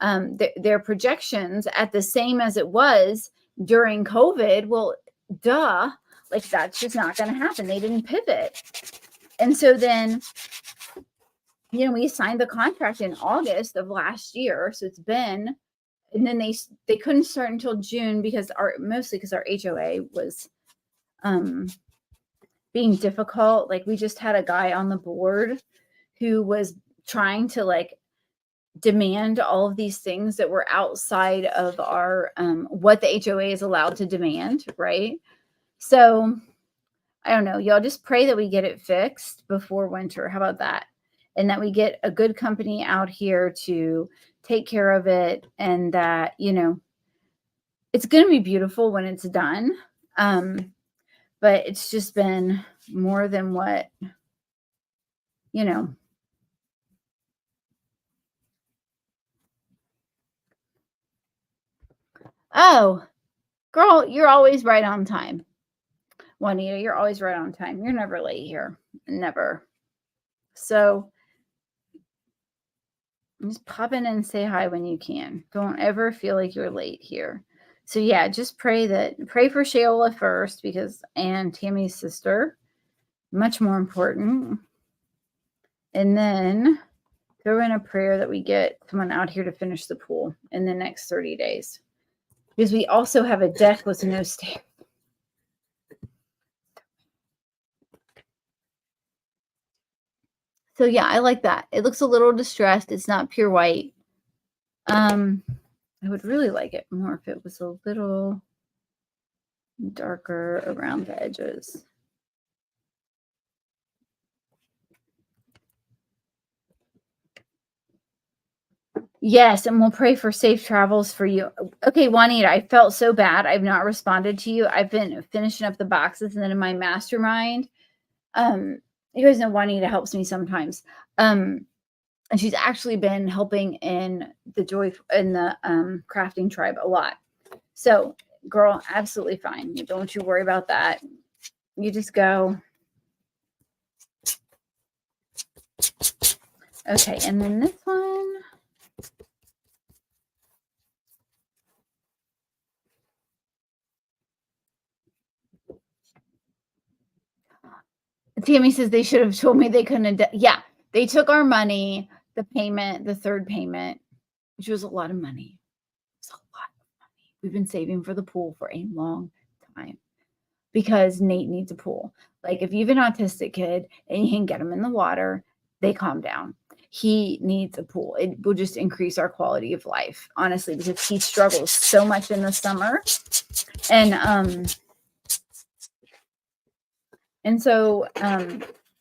Speaker 1: their projections at the same as it was during COVID. Well, duh, like, that's just not going to happen. They didn't pivot. And so then, we signed the contract in August of last year. So it's been, and then they couldn't start until June mostly because our HOA was being difficult. Like, we just had a guy on the board who was trying to, like, demand all of these things that were outside of our what the HOA is allowed to demand, right? So I don't know, y'all just pray that we get it fixed before winter. How about that? And that we get a good company out here to take care of it, and that, it's going to be beautiful when it's done. But it's just been more than what, Oh, girl, you're always right on time. Juanita, you're always right on time. You're never late here. Never. So just pop in and say hi when you can. Don't ever feel like you're late here. So yeah, just pray for Shayola first, because and Tammy's sister, much more important. And then throw in a prayer that we get someone out here to finish the pool in the next 30 days. Because we also have a deck with no stairs. So yeah, I like that. It looks a little distressed. It's not pure white. I would really like it more if it was a little darker around the edges. Yes, and we'll pray for safe travels for you. Okay, Juanita, I felt so bad. I've not responded to you. I've been finishing up the boxes, and then in my mastermind, you guys know Juanita helps me sometimes. And she's actually been helping in the crafting tribe a lot. So, girl, absolutely fine. Don't you worry about that. You just go. Okay, and then this one. Tammy says they should have told me they couldn't have. Yeah, they took our money, the payment, the third payment, which was a lot of money. It's a lot of money. We've been saving for the pool for a long time because Nate needs a pool. Like if you have an autistic kid and you can get them in the water, they calm down. He needs a pool. It will just increase our quality of life, honestly, because he struggles so much in the summer. And so,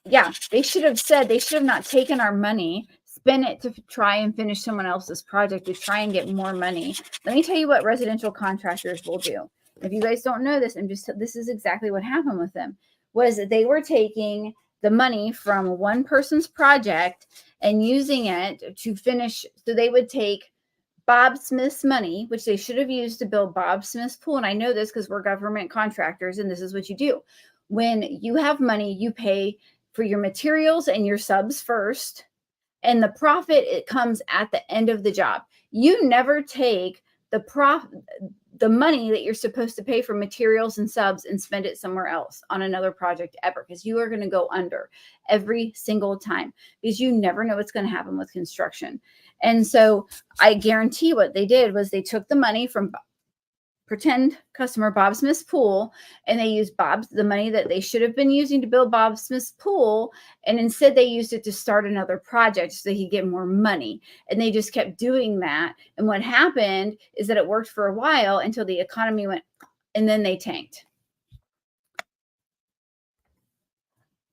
Speaker 1: yeah, they should have not taken our money, spent it to try and finish someone else's project, to try and get more money. Let me tell you what residential contractors will do. If you guys don't know this, this is exactly what happened with them, was that they were taking the money from one person's project and using it to finish. So they would take Bob Smith's money, which they should have used to build Bob Smith's pool. And I know this because we're government contractors, and this is what you do. When you have money, you pay for your materials and your subs first, and the profit, it comes at the end of the job. You never take the money that you're supposed to pay for materials and subs and spend it somewhere else on another project ever, because you are going to go under every single time, because you never know what's going to happen with construction. And so I guarantee what they did was they took the money from pretend customer Bob Smith's pool, and they used the money that they should have been using to build Bob Smith's pool, and instead they used it to start another project so they could get more money. And they just kept doing that. And what happened is that it worked for a while until the economy went, and then they tanked.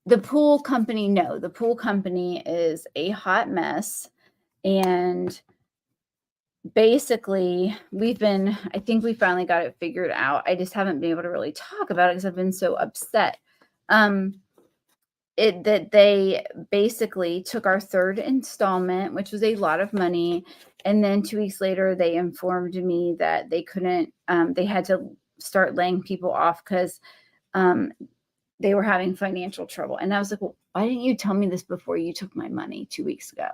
Speaker 1: The pool company is a hot mess. And basically, I think we finally got it figured out. I just haven't been able to really talk about it because I've been so upset. That they basically took our third installment, which was a lot of money. And then 2 weeks later, they informed me that they couldn't, they had to start laying people off because they were having financial trouble. And I was like, well, why didn't you tell me this before you took my money 2 weeks ago?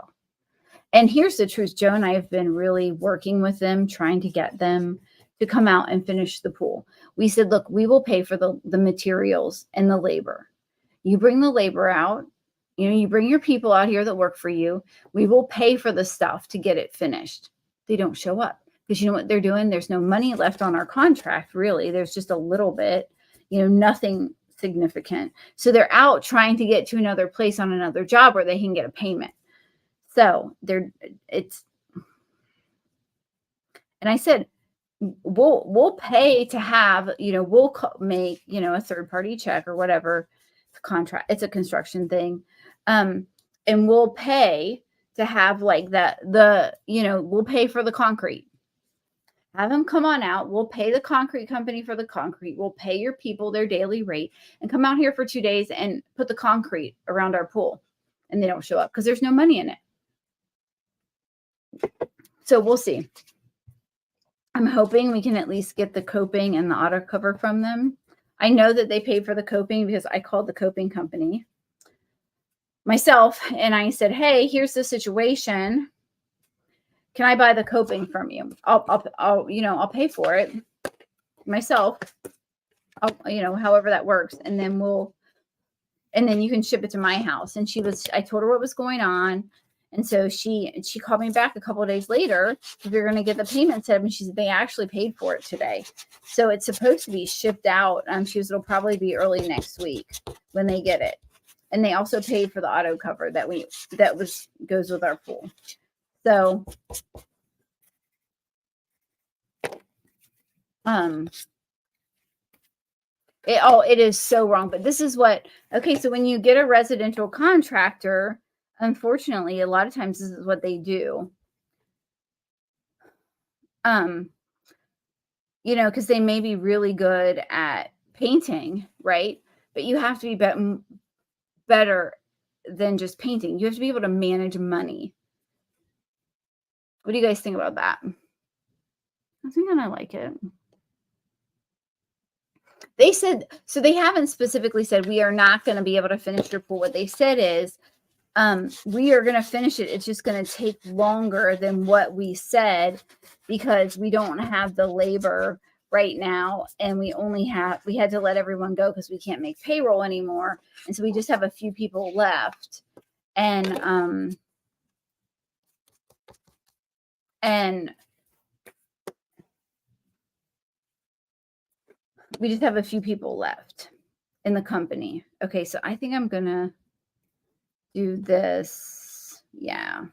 Speaker 1: And here's the truth. Joe and I have been really working with them, trying to get them to come out and finish the pool. We said, look, we will pay for the materials and the labor. You bring the labor out, you bring your people out here that work for you. We will pay for the stuff to get it finished. They don't show up because you know what they're doing? There's no money left on our contract, really. There's just a little bit, nothing significant. So they're out trying to get to another place on another job where they can get a payment. So and I said, we'll pay to have, we'll make, a third party check or whatever contract. It's a construction thing. And we'll pay to have like we'll pay for the concrete. Have them come on out. We'll pay the concrete company for the concrete. We'll pay your people their daily rate and come out here for 2 days and put the concrete around our pool. And they don't show up because there's no money in it. So we'll see. I'm hoping we can at least get the coping and the auto cover from them. I know that they paid for the coping because I called the coping company myself and I said, hey, here's the situation. Can I buy the coping from you? I'll pay for it myself. However that works. And then you can ship it to my house. And I told her what was going on. And so she called me back a couple of days later. We were going to get the payment set up, and she said they actually paid for it today. So it's supposed to be shipped out. She said it'll probably be early next week when they get it. And they also paid for the auto cover goes with our pool. So it is so wrong. But this is so when you get a residential contractor, unfortunately, a lot of times this is what they do. Because they may be really good at painting, right? But you have to be better than just painting. You have to be able to manage money. What do you guys think about that? I think I like it. They said, so they haven't specifically said we are not going to be able to finish your pool. What they said is, we are going to finish it. It's just going to take longer than what we said because we don't have the labor right now. And we had to let everyone go because we can't make payroll anymore. And so we just have a few people left. And we just have a few people left in the company. Okay, so I think I'm going to do this. Yeah.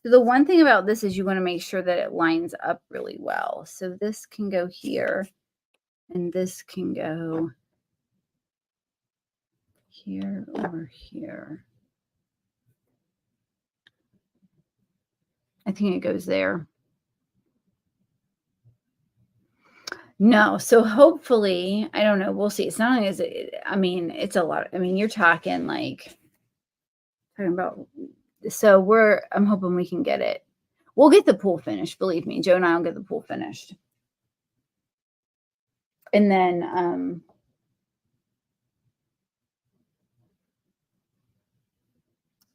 Speaker 1: So the one thing about this is you want to make sure that it lines up really well. So this can go here and this can go here or here. I think it goes there. No, so hopefully, I don't know. We'll see. It's not only as it's a lot. You're talking about. So I'm hoping we can get it. We'll get the pool finished. Believe me, Joe and I will get the pool finished. And then,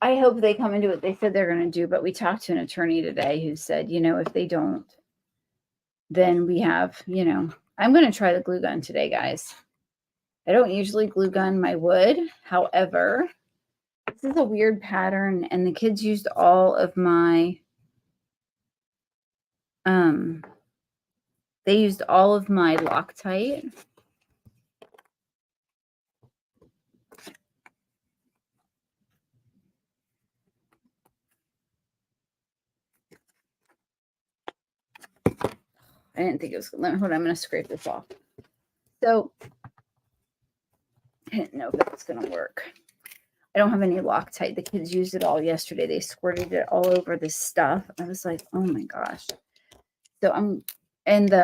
Speaker 1: I hope they come into it. They said they're going to do, but we talked to an attorney today who said, if they don't, then we have, I'm going to try the glue gun today, guys. I don't usually glue gun my wood. However, this is a weird pattern and the kids used all of my, they used all of my Loctite. I didn't think it was, hold on, I'm going to scrape this off. So, I didn't know if it was going to work. I don't have any Loctite. The kids used it all yesterday. They squirted it all over this stuff. I was like, oh my gosh. So I didn't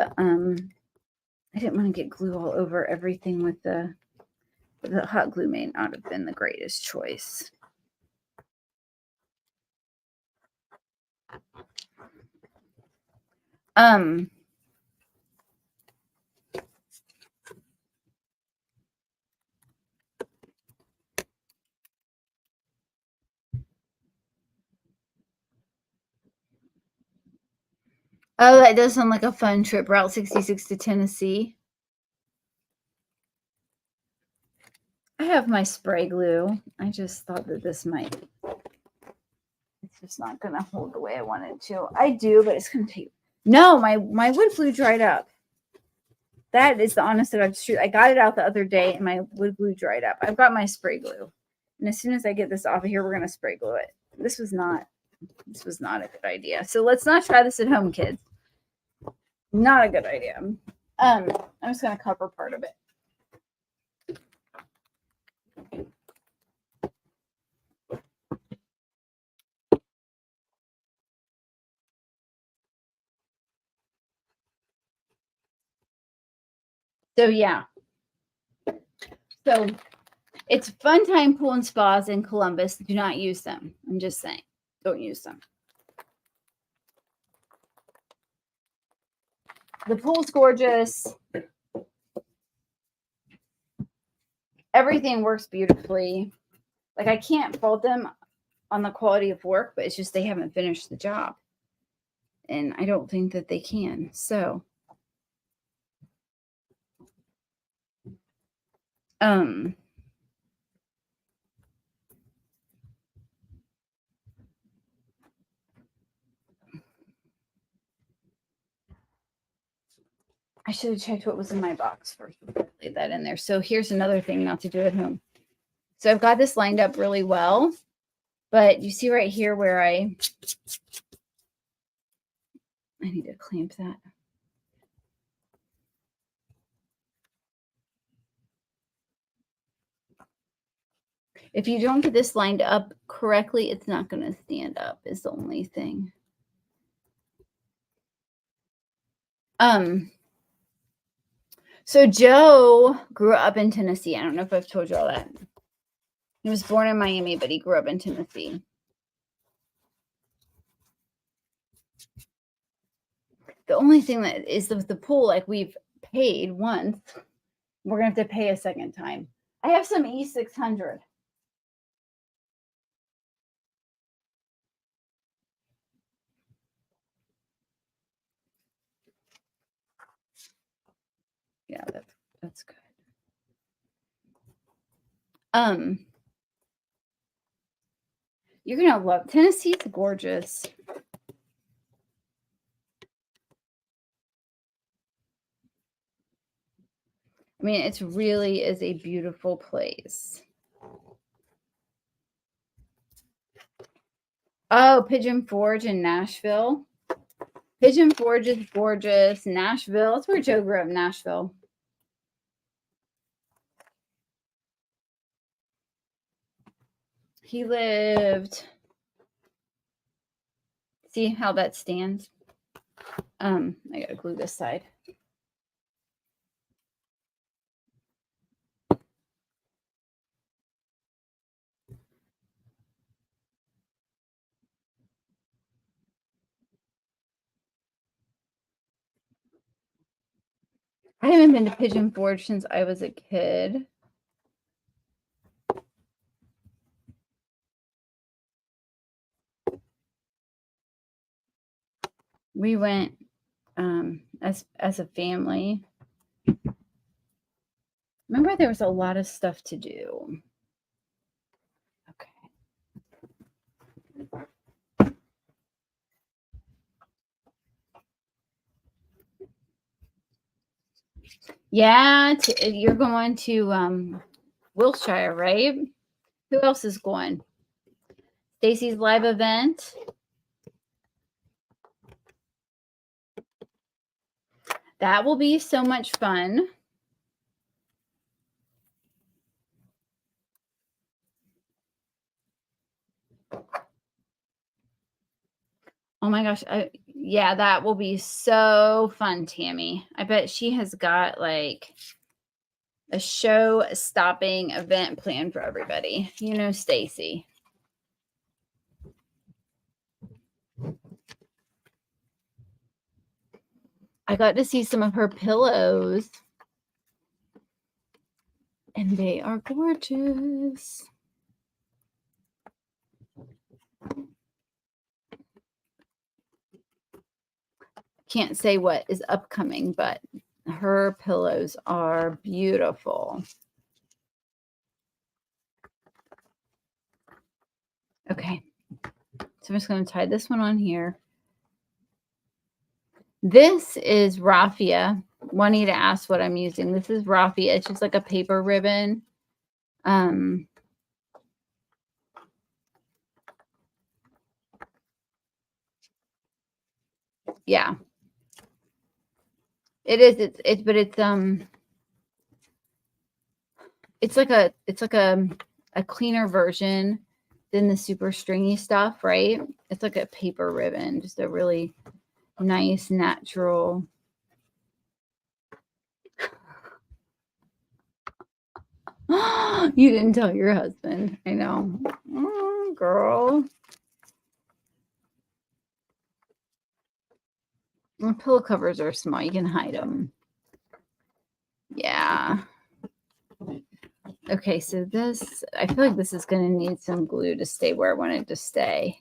Speaker 1: want to get glue all over everything with the hot glue may not have been the greatest choice. Oh, that does sound like a fun trip. Route 66 to Tennessee. I have my spray glue. I just thought that this might. It's just not going to hold the way I want it to. I do, but it's going to take. No, my wood glue dried up. That is the honest to God truth. I got it out the other day and my wood glue dried up. I've got my spray glue. And as soon as I get this off of here, we're going to spray glue it. This was not a good idea. So let's not try this at home, kids. Not a good idea. I'm just going to cover part of it. So yeah. So it's Fun Time Pool and Spas in Columbus. Do not use them. I'm just saying. Don't use them. The pool's gorgeous. everything works beautifully. Like, I can't fault them on the quality of work, but it's just they haven't finished the job. And I don't think that they can. So, I should have checked what was in my box first before I laid that in there. So here's another thing not to do at home. So I've got this lined up really well, but you see right here where I need to clamp that. If you don't get this lined up correctly, it's not going to stand up is the only thing. So Joe grew up in Tennessee. I don't know if I've told you all that. He was born in Miami, but he grew up in Tennessee. The only thing that is with the pool, like we've paid once, we're going to have to pay a second time. I have some E600. Yeah, that's good. You're going to love Tennessee. It's gorgeous. I mean, it really is a beautiful place. Oh, Pigeon Forge in Nashville. Pigeon Forge is gorgeous. Nashville. That's where Joe grew up, Nashville. He lived. See how that stands? I gotta glue this side. I haven't been to Pigeon Forge since I was a kid. We went as a family. Remember, there was a lot of stuff to do. Okay. Yeah, you're going to Wilshire, right? Who else is going? Stacy's live event. That will be so much fun. Oh my gosh. Yeah, that will be so fun, Tammy. I bet she has got like a show-stopping event planned for everybody. You know, Stacy. I got to see some of her pillows. And they are gorgeous. Can't say what is upcoming, but her pillows are beautiful. Okay. So I'm just going to tie this one on here. This is raffia. Juanita asked what I'm using. This is raffia. It's just like a paper ribbon. Yeah. It is. It's like a cleaner version than the super stringy stuff, right? It's like a paper ribbon, just a really nice, natural. You didn't tell your husband. I know. Oh, girl. Well, pillow covers are small. You can hide them. Yeah. Okay, so this, I feel like this is going to need some glue to stay where I want it to stay.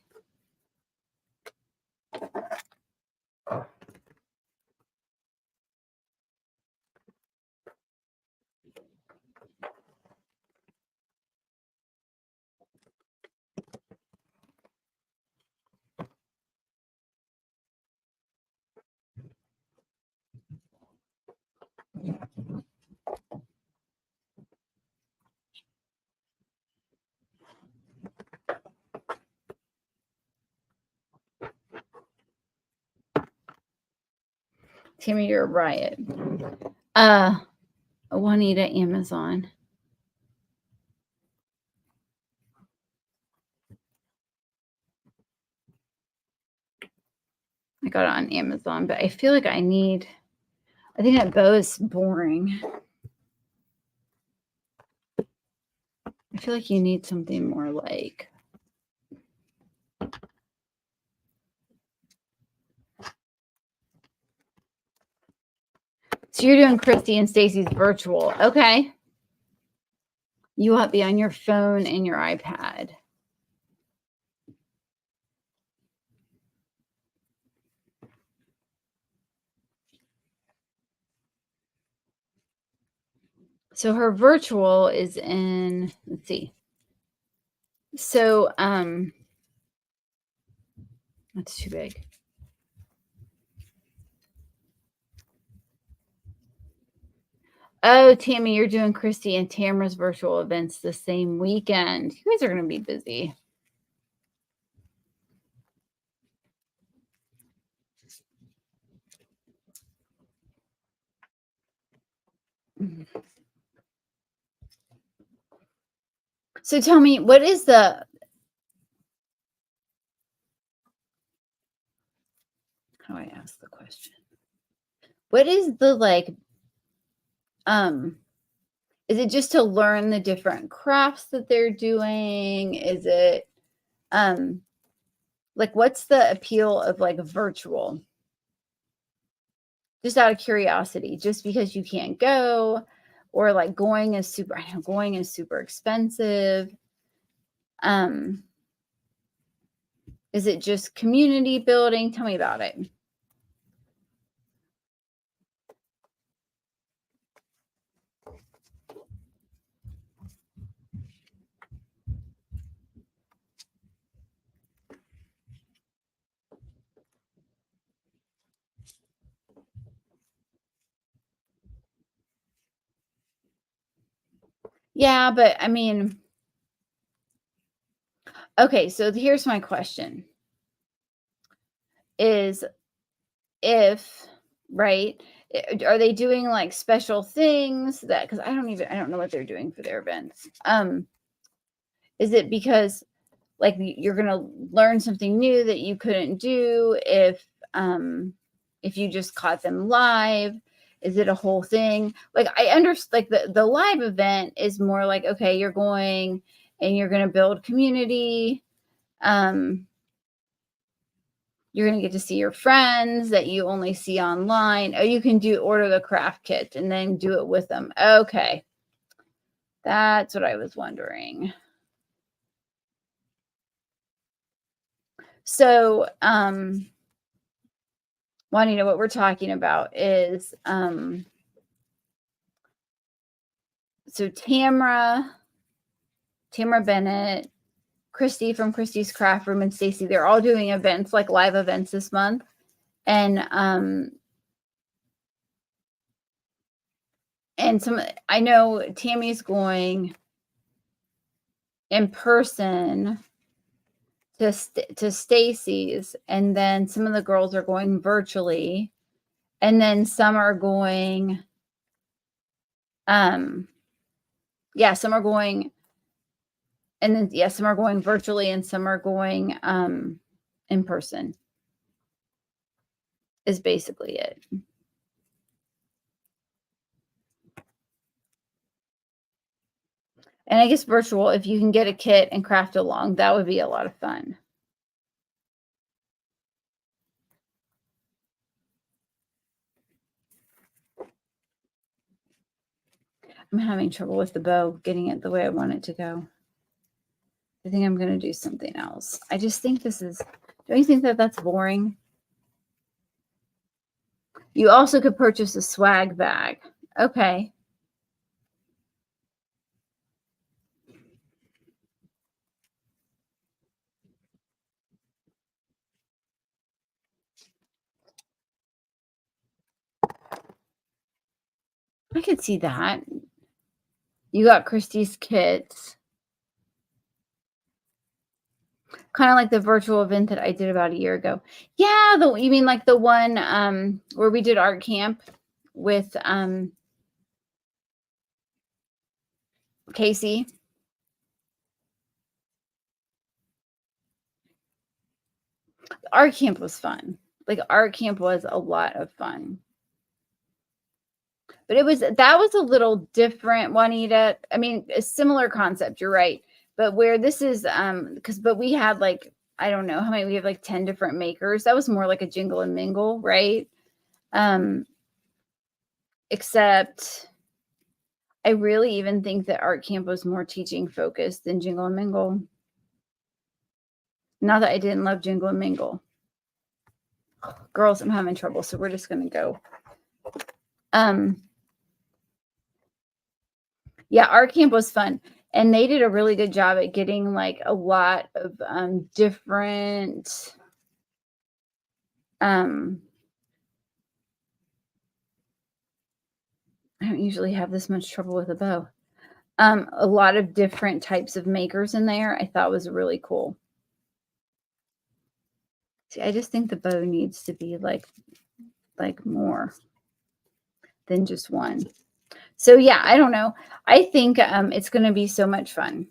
Speaker 1: Tammy, you're a riot. Juanita, Amazon. I got it on Amazon, but I feel like I think that bow is boring. I feel like you need something more like. So you're doing Christy and Stacy's virtual. Okay. You want to be on your phone and your iPad. So her virtual is in, let's see. So, that's too big. Oh, Tammy, you're doing Christy and Tamara's virtual events the same weekend. You guys are going to be busy. So tell me, what is the, how do I ask the question? What is the is it just to learn the different crafts that they're doing? Is it, like, what's the appeal of like virtual? Just out of curiosity, just because you can't go, or like going is super expensive. Is it just community building? Tell me about it. Yeah, but I mean, okay, so here's my question. Is if, right, are they doing like special things that, because I don't know what they're doing for their events. Is it because like you're gonna learn something new that you couldn't do if you just caught them live? Is it a whole thing? Like I understand, like the live event is more like, okay, you're going and you're gonna build community. You're going to get to see your friends that you only see online. Oh, you can order the craft kit and then do it with them. Okay. That's what I was wondering. So, Juanita, what we're talking about is, so Tamara Bennett, Christy from Christy's Craft Room, and Stacy, they're all doing events, like live events this month. And I know Tammy's going in person to Stacy's, and then some of the girls are going virtually, and then some are going, some are going, and then some are going virtually, and some are going in person. Is basically it. And I guess virtual, if you can get a kit and craft along, that would be a lot of fun. I'm having trouble with the bow, getting it the way I want it to go. I think I'm going to do something else. I just think this is, don't you think that that's boring? You also could purchase a swag bag. Okay. I could see that. You got Christie's kits. Kind of like the virtual event that I did about a year ago. Yeah, you mean like the one where we did art camp with Casey? Art camp was fun. Like art camp was a lot of fun. But that was a little different, Juanita. I mean, a similar concept, you're right. But where this is but we had like, I don't know how many, we have like 10 different makers. That was more like a jingle and mingle, right? Except I really even think that art camp was more teaching focused than jingle and mingle. Not that I didn't love jingle and mingle. Girls, I'm having trouble, so we're just gonna go. Yeah, art camp was fun. And they did a really good job at getting like a lot of different I don't usually have this much trouble with a bow. A lot of different types of makers in there. I thought was really cool. See, I just think the bow needs to be like more than just one. So yeah, I don't know. I think it's going to be so much fun.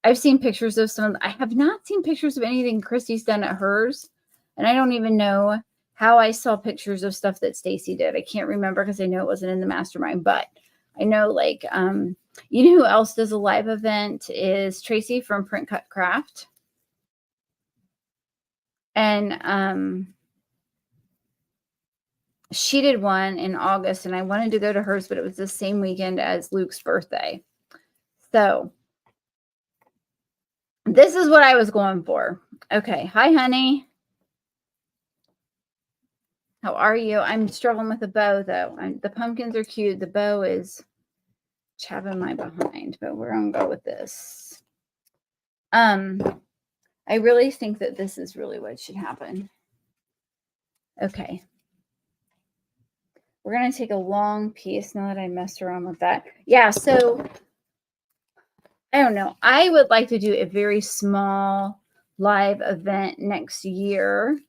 Speaker 1: I've seen pictures of I have not seen pictures of anything Christy's done at hers. And I don't even know how I saw pictures of stuff that Stacy did. I can't remember because I know it wasn't in the mastermind, but I know like, you know who else does a live event is Tracy from Print Cut Craft. And she did one in August and I wanted to go to hers, but it was the same weekend as Luke's birthday. So this is what I was going for. Okay. Hi, honey. How are you? I'm struggling with the bow, though. The pumpkins are cute. The bow is chapping my behind, but we're going to go with this. I really think that this is really what should happen. Okay. We're going to take a long piece now that I messed around with that. Yeah, so I don't know. I would like to do a very small live event next year.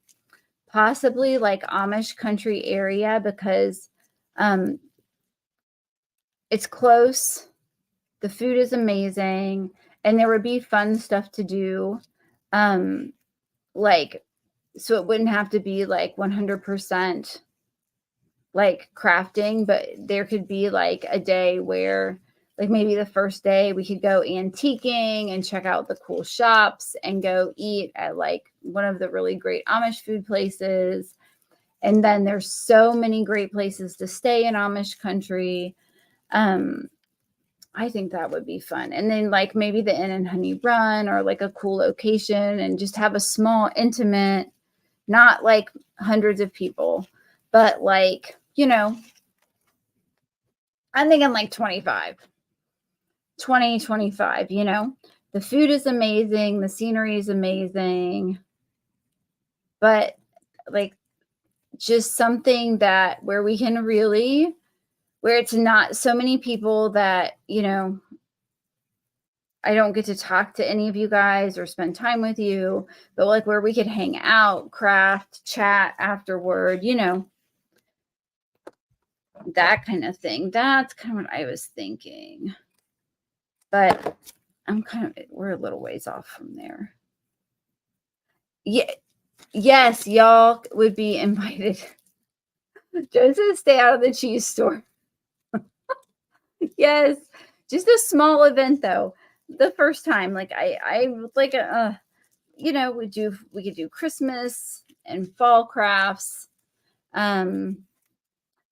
Speaker 1: Possibly like Amish country area because it's close. The food is amazing. And there would be fun stuff to do. Like, so it wouldn't have to be like 100% like crafting, but there could be like a day where like maybe the first day we could go antiquing and check out the cool shops and go eat at like one of the really great Amish food places. And then there's so many great places to stay in Amish country. I think that would be fun. And then like maybe the Inn and Honey Run or like a cool location and just have a small, intimate, not like hundreds of people, but like, you know, I'm thinking like 25, you know, the food is amazing. The scenery is amazing, but like just something that where we can really, where it's not so many people that, you know, I don't get to talk to any of you guys or spend time with you, but like where we could hang out, craft, chat afterward, you know, that kind of thing. That's kind of what I was thinking. But we're a little ways off from there. Yeah. Yes, y'all would be invited. Just to stay out of the cheese store. Yes. Just a small event though. The first time, like I like you know, we could do Christmas and fall crafts.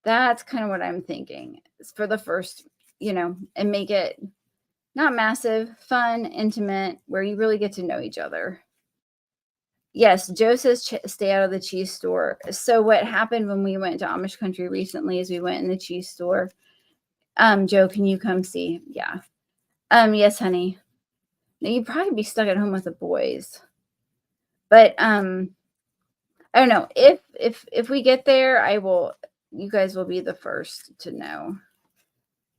Speaker 1: That's kind of what I'm thinking. It's for the first and make it not massive, fun, intimate, where you really get to know each other. Yes, Joe says stay out of the cheese store. So what happened when we went to Amish country recently is we went in the cheese store. Joe, can you come see? Yeah. Yes, honey. Now you'd probably be stuck at home with the boys. But I don't know. If we get there, you guys will be the first to know.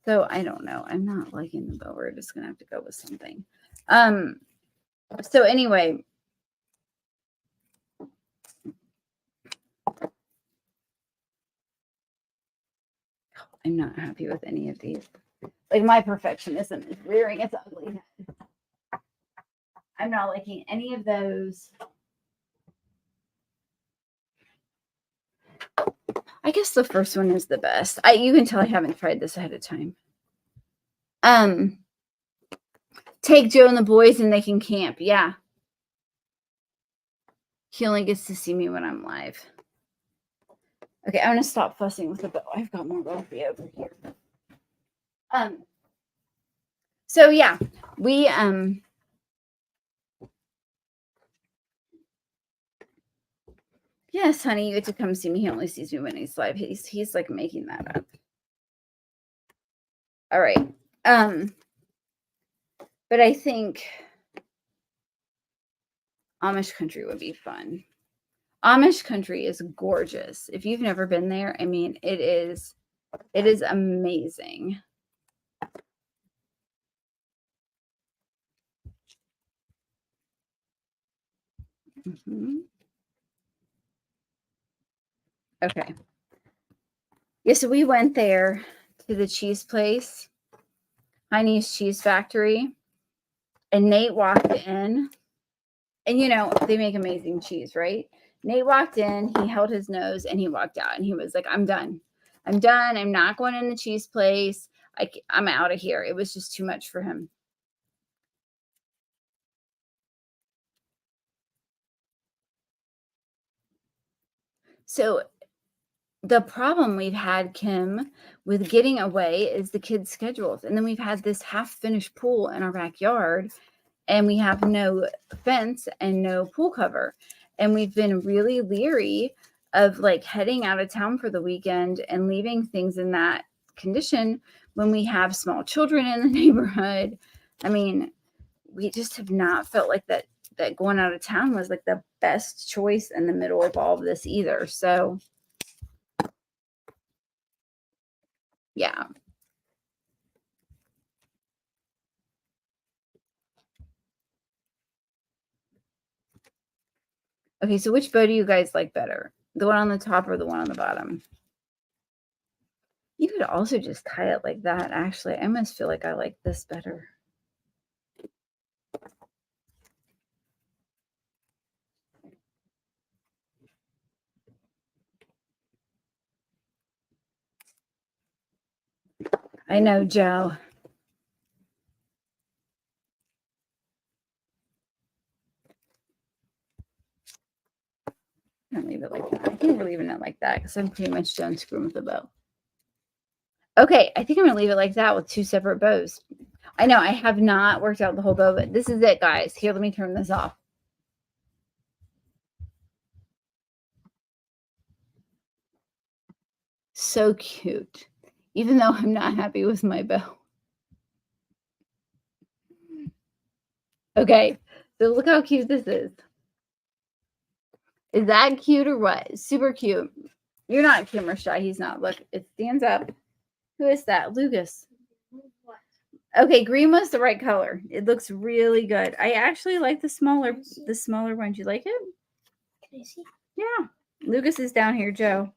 Speaker 1: So I don't know. I'm not liking the bow. We're just gonna have to go with something. So anyway. I'm not happy with any of these. Like my perfectionism is rearing its ugly head. I'm not liking any of those. I guess the first one is the best. You can tell I haven't tried this ahead of time. Take Joe and the boys and they can camp. Yeah. He only gets to see me when I'm live. Okay, I'm gonna stop fussing with the bow. I've got more Roffie over here. So yeah, we yes, honey, you get to come see me. He only sees me when he's live. He's like making that up. All right. But I think Amish country would be fun. Amish country is gorgeous. If you've never been there, I mean, it is amazing. Mm-hmm. Okay. Yeah, so we went there to the cheese place, Heine's Cheese Factory, and Nate walked in, and they make amazing cheese, right? Nate walked in, he held his nose, and he walked out, and he was like, I'm done. I'm done. I'm not going in the cheese place. I'm out of here. It was just too much for him. So the problem we've had, Kim, with getting away is the kids' schedules. And then we've had this half-finished pool in our backyard, and we have no fence and no pool cover. And we've been really leery of like heading out of town for the weekend and leaving things in that condition when we have small children in the neighborhood. I mean, we just have not felt like that going out of town was like the best choice in the middle of all of this either. So yeah. Okay, so which bow do you guys like better? The one on the top or the one on the bottom? You could also just tie it like that, actually. I almost feel like I like this better. I know, Joe. I'm leave it like that. I think we're leaving it like that because I'm pretty much done screwing with the bow. Okay, I think I'm going to leave it like that with two separate bows. I know I have not worked out the whole bow, but this is it, guys. Here, let me turn this off. So cute, even though I'm not happy with my bow. Okay, so look how cute this is. Is that cute or what? Super cute. You're not camera shy. He's not. Look, it stands up. Who is that? Lucas. Okay, green was the right color. It looks really good. I actually like the smaller one. Do you like it?
Speaker 3: Can I see?
Speaker 1: Yeah. Lucas is down here, Joe.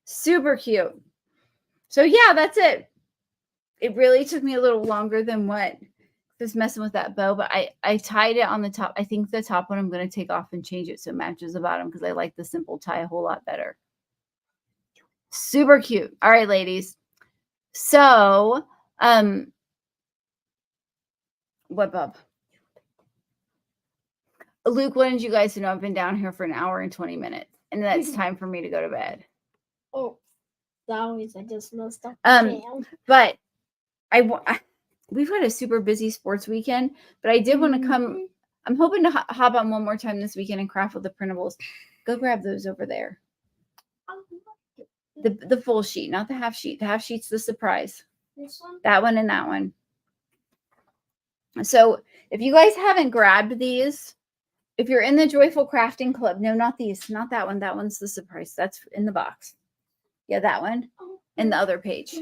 Speaker 1: Super cute. So yeah, that's it. It really took me a little longer than what was messing with that bow, but I tied it on the top. I think the top one I'm going to take off and change it so it matches the bottom because I like the simple tie a whole lot better. Super cute. All right, ladies. So, what, Bub? Luke wanted you guys to know I've been down here for an hour and 20 minutes, and that's time for me to go to bed.
Speaker 3: Oh, always I just messed up.
Speaker 1: But we've had a super busy sports weekend, but I did want to come. I'm hoping to hop on one more time this weekend and craft with the printables. Go grab those over there. The full sheet, not the half sheet. The half sheet's the surprise.
Speaker 3: This one?
Speaker 1: That one and that one. So if you guys haven't grabbed these, if you're in the Joyful Crafting Club, no, not these, not that one. That one's the surprise. That's in the box. Yeah, that one and the other page.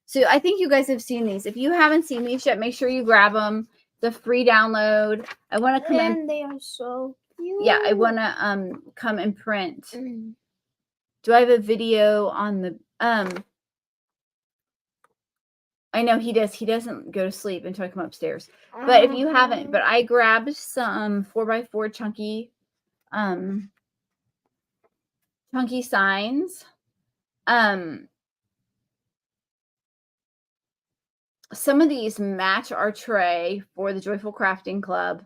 Speaker 1: So I think you guys have seen these. If you haven't seen these yet, make sure you grab them. The free download. I want to come in.
Speaker 3: And they are so cute.
Speaker 1: Yeah, I want to come and print. Do I have a video on the I know he does. He doesn't go to sleep until I come upstairs. But if you haven't, but I grabbed some 4x4 chunky signs. Some of these match our tray for the Joyful Crafting Club.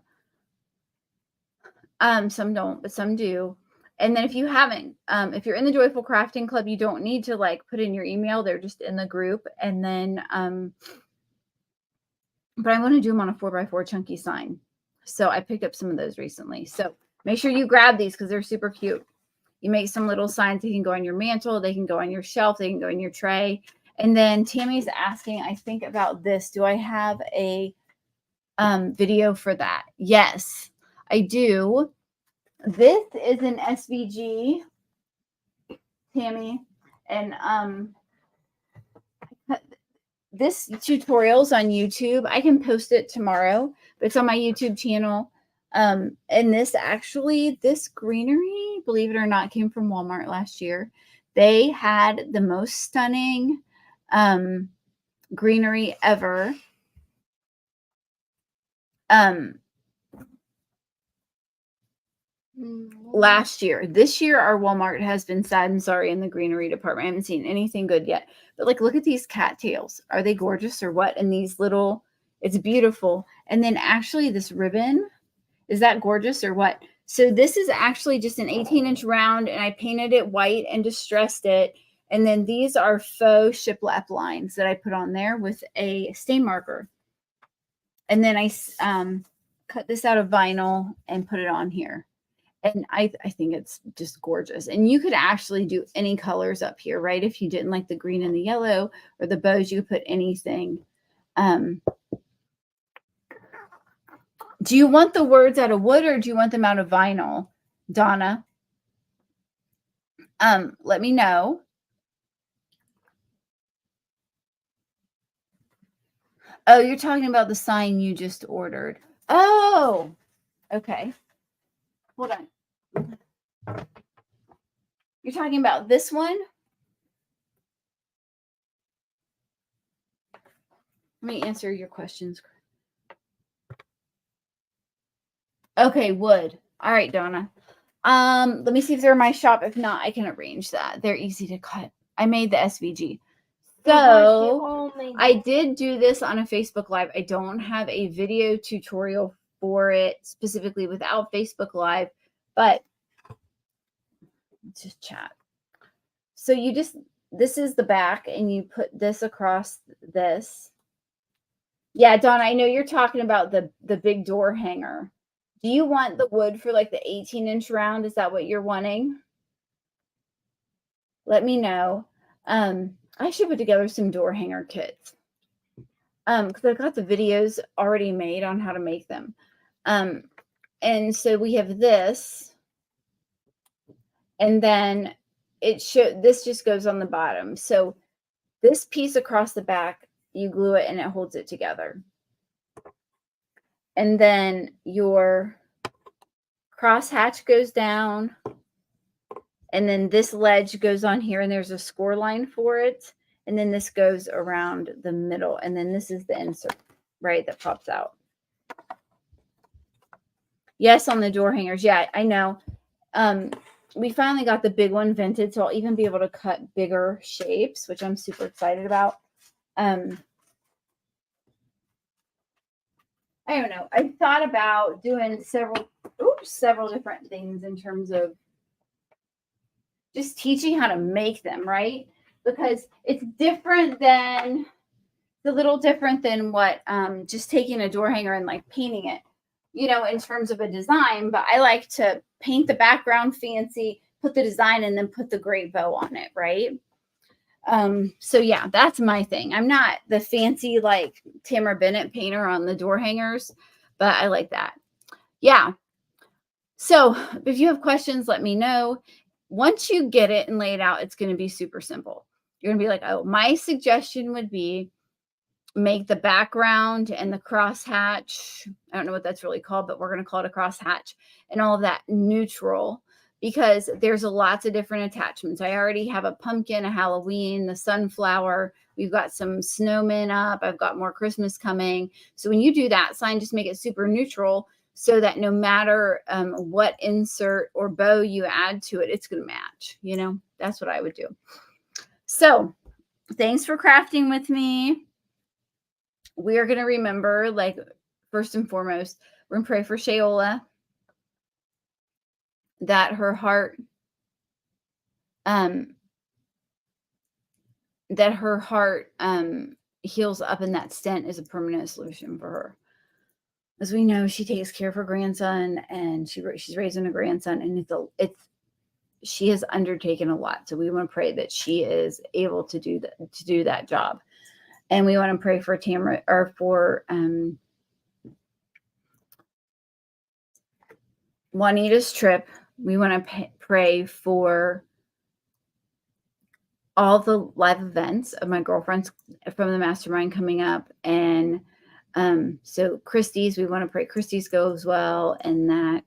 Speaker 1: Some don't, but some do. And then if you haven't, if you're in the Joyful Crafting Club, you don't need to like put in your email. They're just in the group. And then, but I want to do them on a 4x4 chunky sign. So I picked up some of those recently. So make sure you grab these because they're super cute. You make some little signs. They can go on your mantle. They can go on your shelf. They can go in your tray. And then Tammy's asking, I think, about this. Do I have a video for that? Yes, I do. This is an SVG, Tammy, and this tutorial's on YouTube. I can post it tomorrow, but it's on my YouTube channel. And this greenery, believe it or not, came from Walmart last year. They had the most stunning greenery ever. Last year. This year, our Walmart has been sad and sorry in the greenery department. I haven't seen anything good yet. But like, look at these cattails. Are they gorgeous or what? And these little, it's beautiful. And then actually this ribbon, is that gorgeous or what? So this is actually just an 18-inch round, and I painted it white and distressed it. And then these are faux shiplap lines that I put on there with a stain marker. And then I cut this out of vinyl and put it on here. And I think it's just gorgeous. And you could actually do any colors up here, right? If you didn't like the green and the yellow or the bows, you could put anything. Do you want the words out of wood or do you want them out of vinyl, Donna? Let me know. Oh, you're talking about the sign you just ordered. Oh, okay. Hold on. You're talking about this one? Let me answer your questions. Okay, wood. All right, Donna. Let me see if they're in my shop. If not, I can arrange that. They're easy to cut. I made the SVG. So I did do this on a Facebook Live. I don't have a video tutorial for it specifically without Facebook Live, but let's just chat. So you just, this is the back and you put this across this. Yeah, Donna, I know you're talking about the big door hanger. Do you want the wood for like the 18-inch round? Is that what you're wanting? Let me know. I should put together some door hanger kits. Because I've got the videos already made on how to make them. And so we have this. And then this just goes on the bottom. So this piece across the back, you glue it and it holds it together. And then your crosshatch goes down. And then this ledge goes on here and there's a score line for it. And then this goes around the middle. And then this is the insert, right, that pops out. Yes, on the door hangers. Yeah, I know. We finally got the big one vented, so I'll even be able to cut bigger shapes, which I'm super excited about. I don't know. I thought about doing several different things in terms of just teaching how to make them, right? because it's different than a little different than what just taking a door hanger and like painting it, you know, in terms of a design. But I like to paint the background fancy, put the design, and then put the great bow on it, right? So yeah, that's my thing. I'm not the fancy like Tamara Bennett painter on the door hangers, but I like that. Yeah. So if you have questions, let me know. Once you get it and lay it out, it's going to be super simple. You're going to be like, oh, my suggestion would be make the background and the crosshatch. I don't know what that's really called, but we're going to call it a crosshatch and all of that neutral, because there's lots of different attachments. I already have a pumpkin, a Halloween, the sunflower. We've got some snowmen up. I've got more Christmas coming. So when you do that sign, just make it super neutral so that no matter what insert or bow you add to it, it's going to match. You know, that's what I would do. So thanks for crafting with me. We are going to remember, like, first and foremost, we're going to pray for Shayola, that her heart, heals up, and that stent is a permanent solution for her. As we know, she takes care of her grandson, and she's raising a grandson, and she has undertaken a lot. So we want to pray that she is able to do that job. And we want to pray for Tamara, or for Juanita's trip. We want to pray for all the live events of my girlfriends from the mastermind coming up. And so Christy's, we want to pray Christy's goes well, and that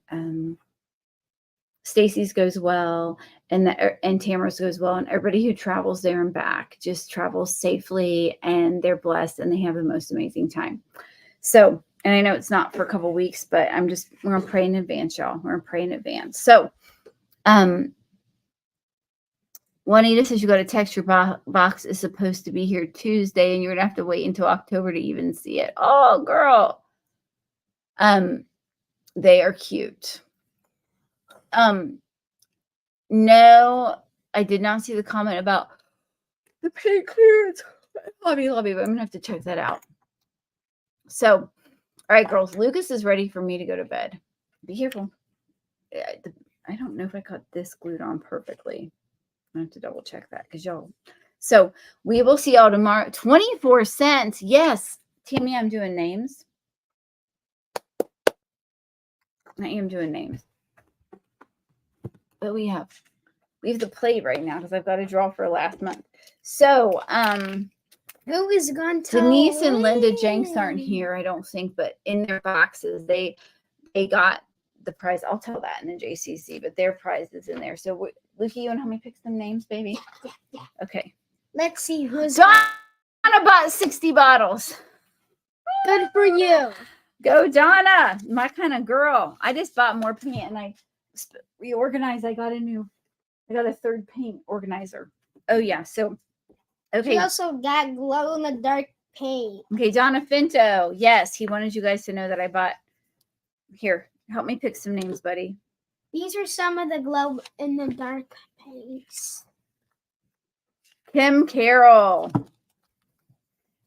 Speaker 1: Stacy's goes well, and Tamara's goes well, and everybody who travels there and back just travels safely, and they're blessed, and they have the most amazing time. So, and I know it's not for a couple weeks, but we're going to pray in advance, y'all. We're going to pray in advance. So, Juanita says you got a text, your box is supposed to be here Tuesday, and you're going to have to wait until October to even see it. Oh, girl. They are cute. No, I did not see the comment about the paint clearance. Lobby, but I'm going to have to check that out. So, all right, girls, Lucas is ready for me to go to bed. Be careful. I don't know if I got this glued on perfectly. I have to double check that because y'all. So we will see y'all tomorrow. 24 cents. Yes. Tammy, I'm doing names. I am doing names. But we have the plate right now because I've got to draw for last month. So
Speaker 3: who is going to
Speaker 1: Denise and Linda Jenks aren't here, I don't think, but in their boxes they got the prize. I'll tell that in the JCC, but their prize is in there. So Lukey, you want to help me pick some names, baby?
Speaker 2: Yeah.
Speaker 1: Okay.
Speaker 3: Let's see who's
Speaker 1: Donna bought 60 bottles.
Speaker 3: Good for you.
Speaker 1: Go, Donna. My kind of girl. I just bought more paint and I reorganized. I got a third paint organizer. Oh, yeah. So, okay.
Speaker 3: She also got glow-in-the-dark paint.
Speaker 1: Okay, Donna Finto. Yes, he wanted you guys to know that I bought. Here, help me pick some names, buddy.
Speaker 3: These are some of the glow-in-the-dark paints.
Speaker 1: Kim Carroll.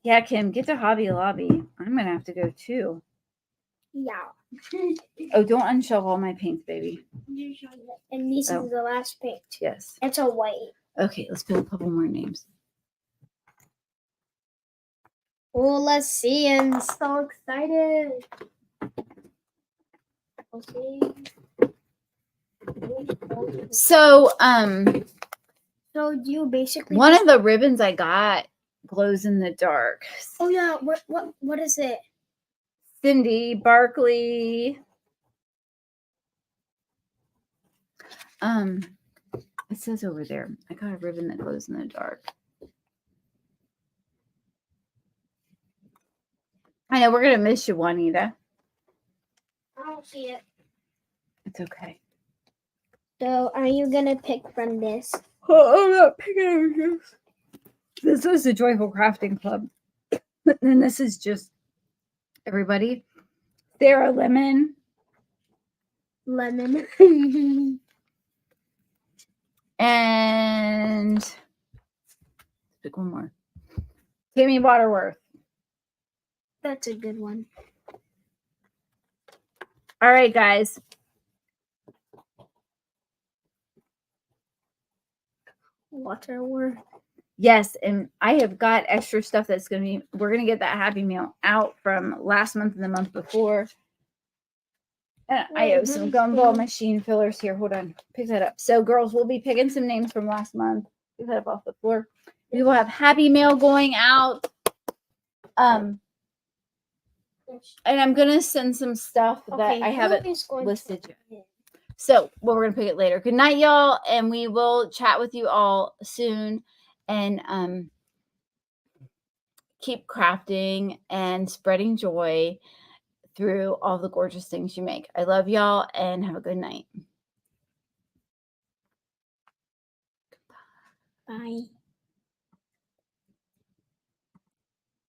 Speaker 1: Yeah, Kim, get to Hobby Lobby. I'm going to have to go too.
Speaker 3: Yeah.
Speaker 1: Oh, don't unshelve all my paints, baby.
Speaker 3: And this is the last paint.
Speaker 1: Yes.
Speaker 3: It's a white.
Speaker 1: Okay, let's put a couple more names.
Speaker 3: Well, let's see. I'm so excited. We'll see.
Speaker 1: So,
Speaker 3: So you basically
Speaker 1: one of the ribbons I got glows in the dark.
Speaker 3: Oh yeah, what is it?
Speaker 1: Cindy Barkley. It says over there. I got a ribbon that glows in the dark. I know we're gonna miss you, Juanita.
Speaker 3: I don't see it.
Speaker 1: It's okay.
Speaker 3: So are you gonna pick from this?
Speaker 1: Oh, I'm not picking this. This is the Joyful Crafting Club. And this is just everybody. Sarah Lemon.
Speaker 3: Lemon.
Speaker 1: And Pick one more. Tammy Waterworth.
Speaker 3: That's a good one.
Speaker 1: All right, guys.
Speaker 3: Waterworth.
Speaker 1: Yes, and I have got extra stuff that's going to be, we're going to get that Happy Meal out from last month and the month before. And I have some gumball machine fillers here. Hold on. Pick that up. So, girls, we'll be picking some names from last month. Pick that up off the floor. We will have Happy Mail going out. And I'm going to send some stuff that I haven't listed yet. So, well, we're going to pick it later. Good night, y'all. And we will chat with you all soon. And keep crafting and spreading joy through all the gorgeous things you make. I love y'all and have a good night.
Speaker 3: Bye.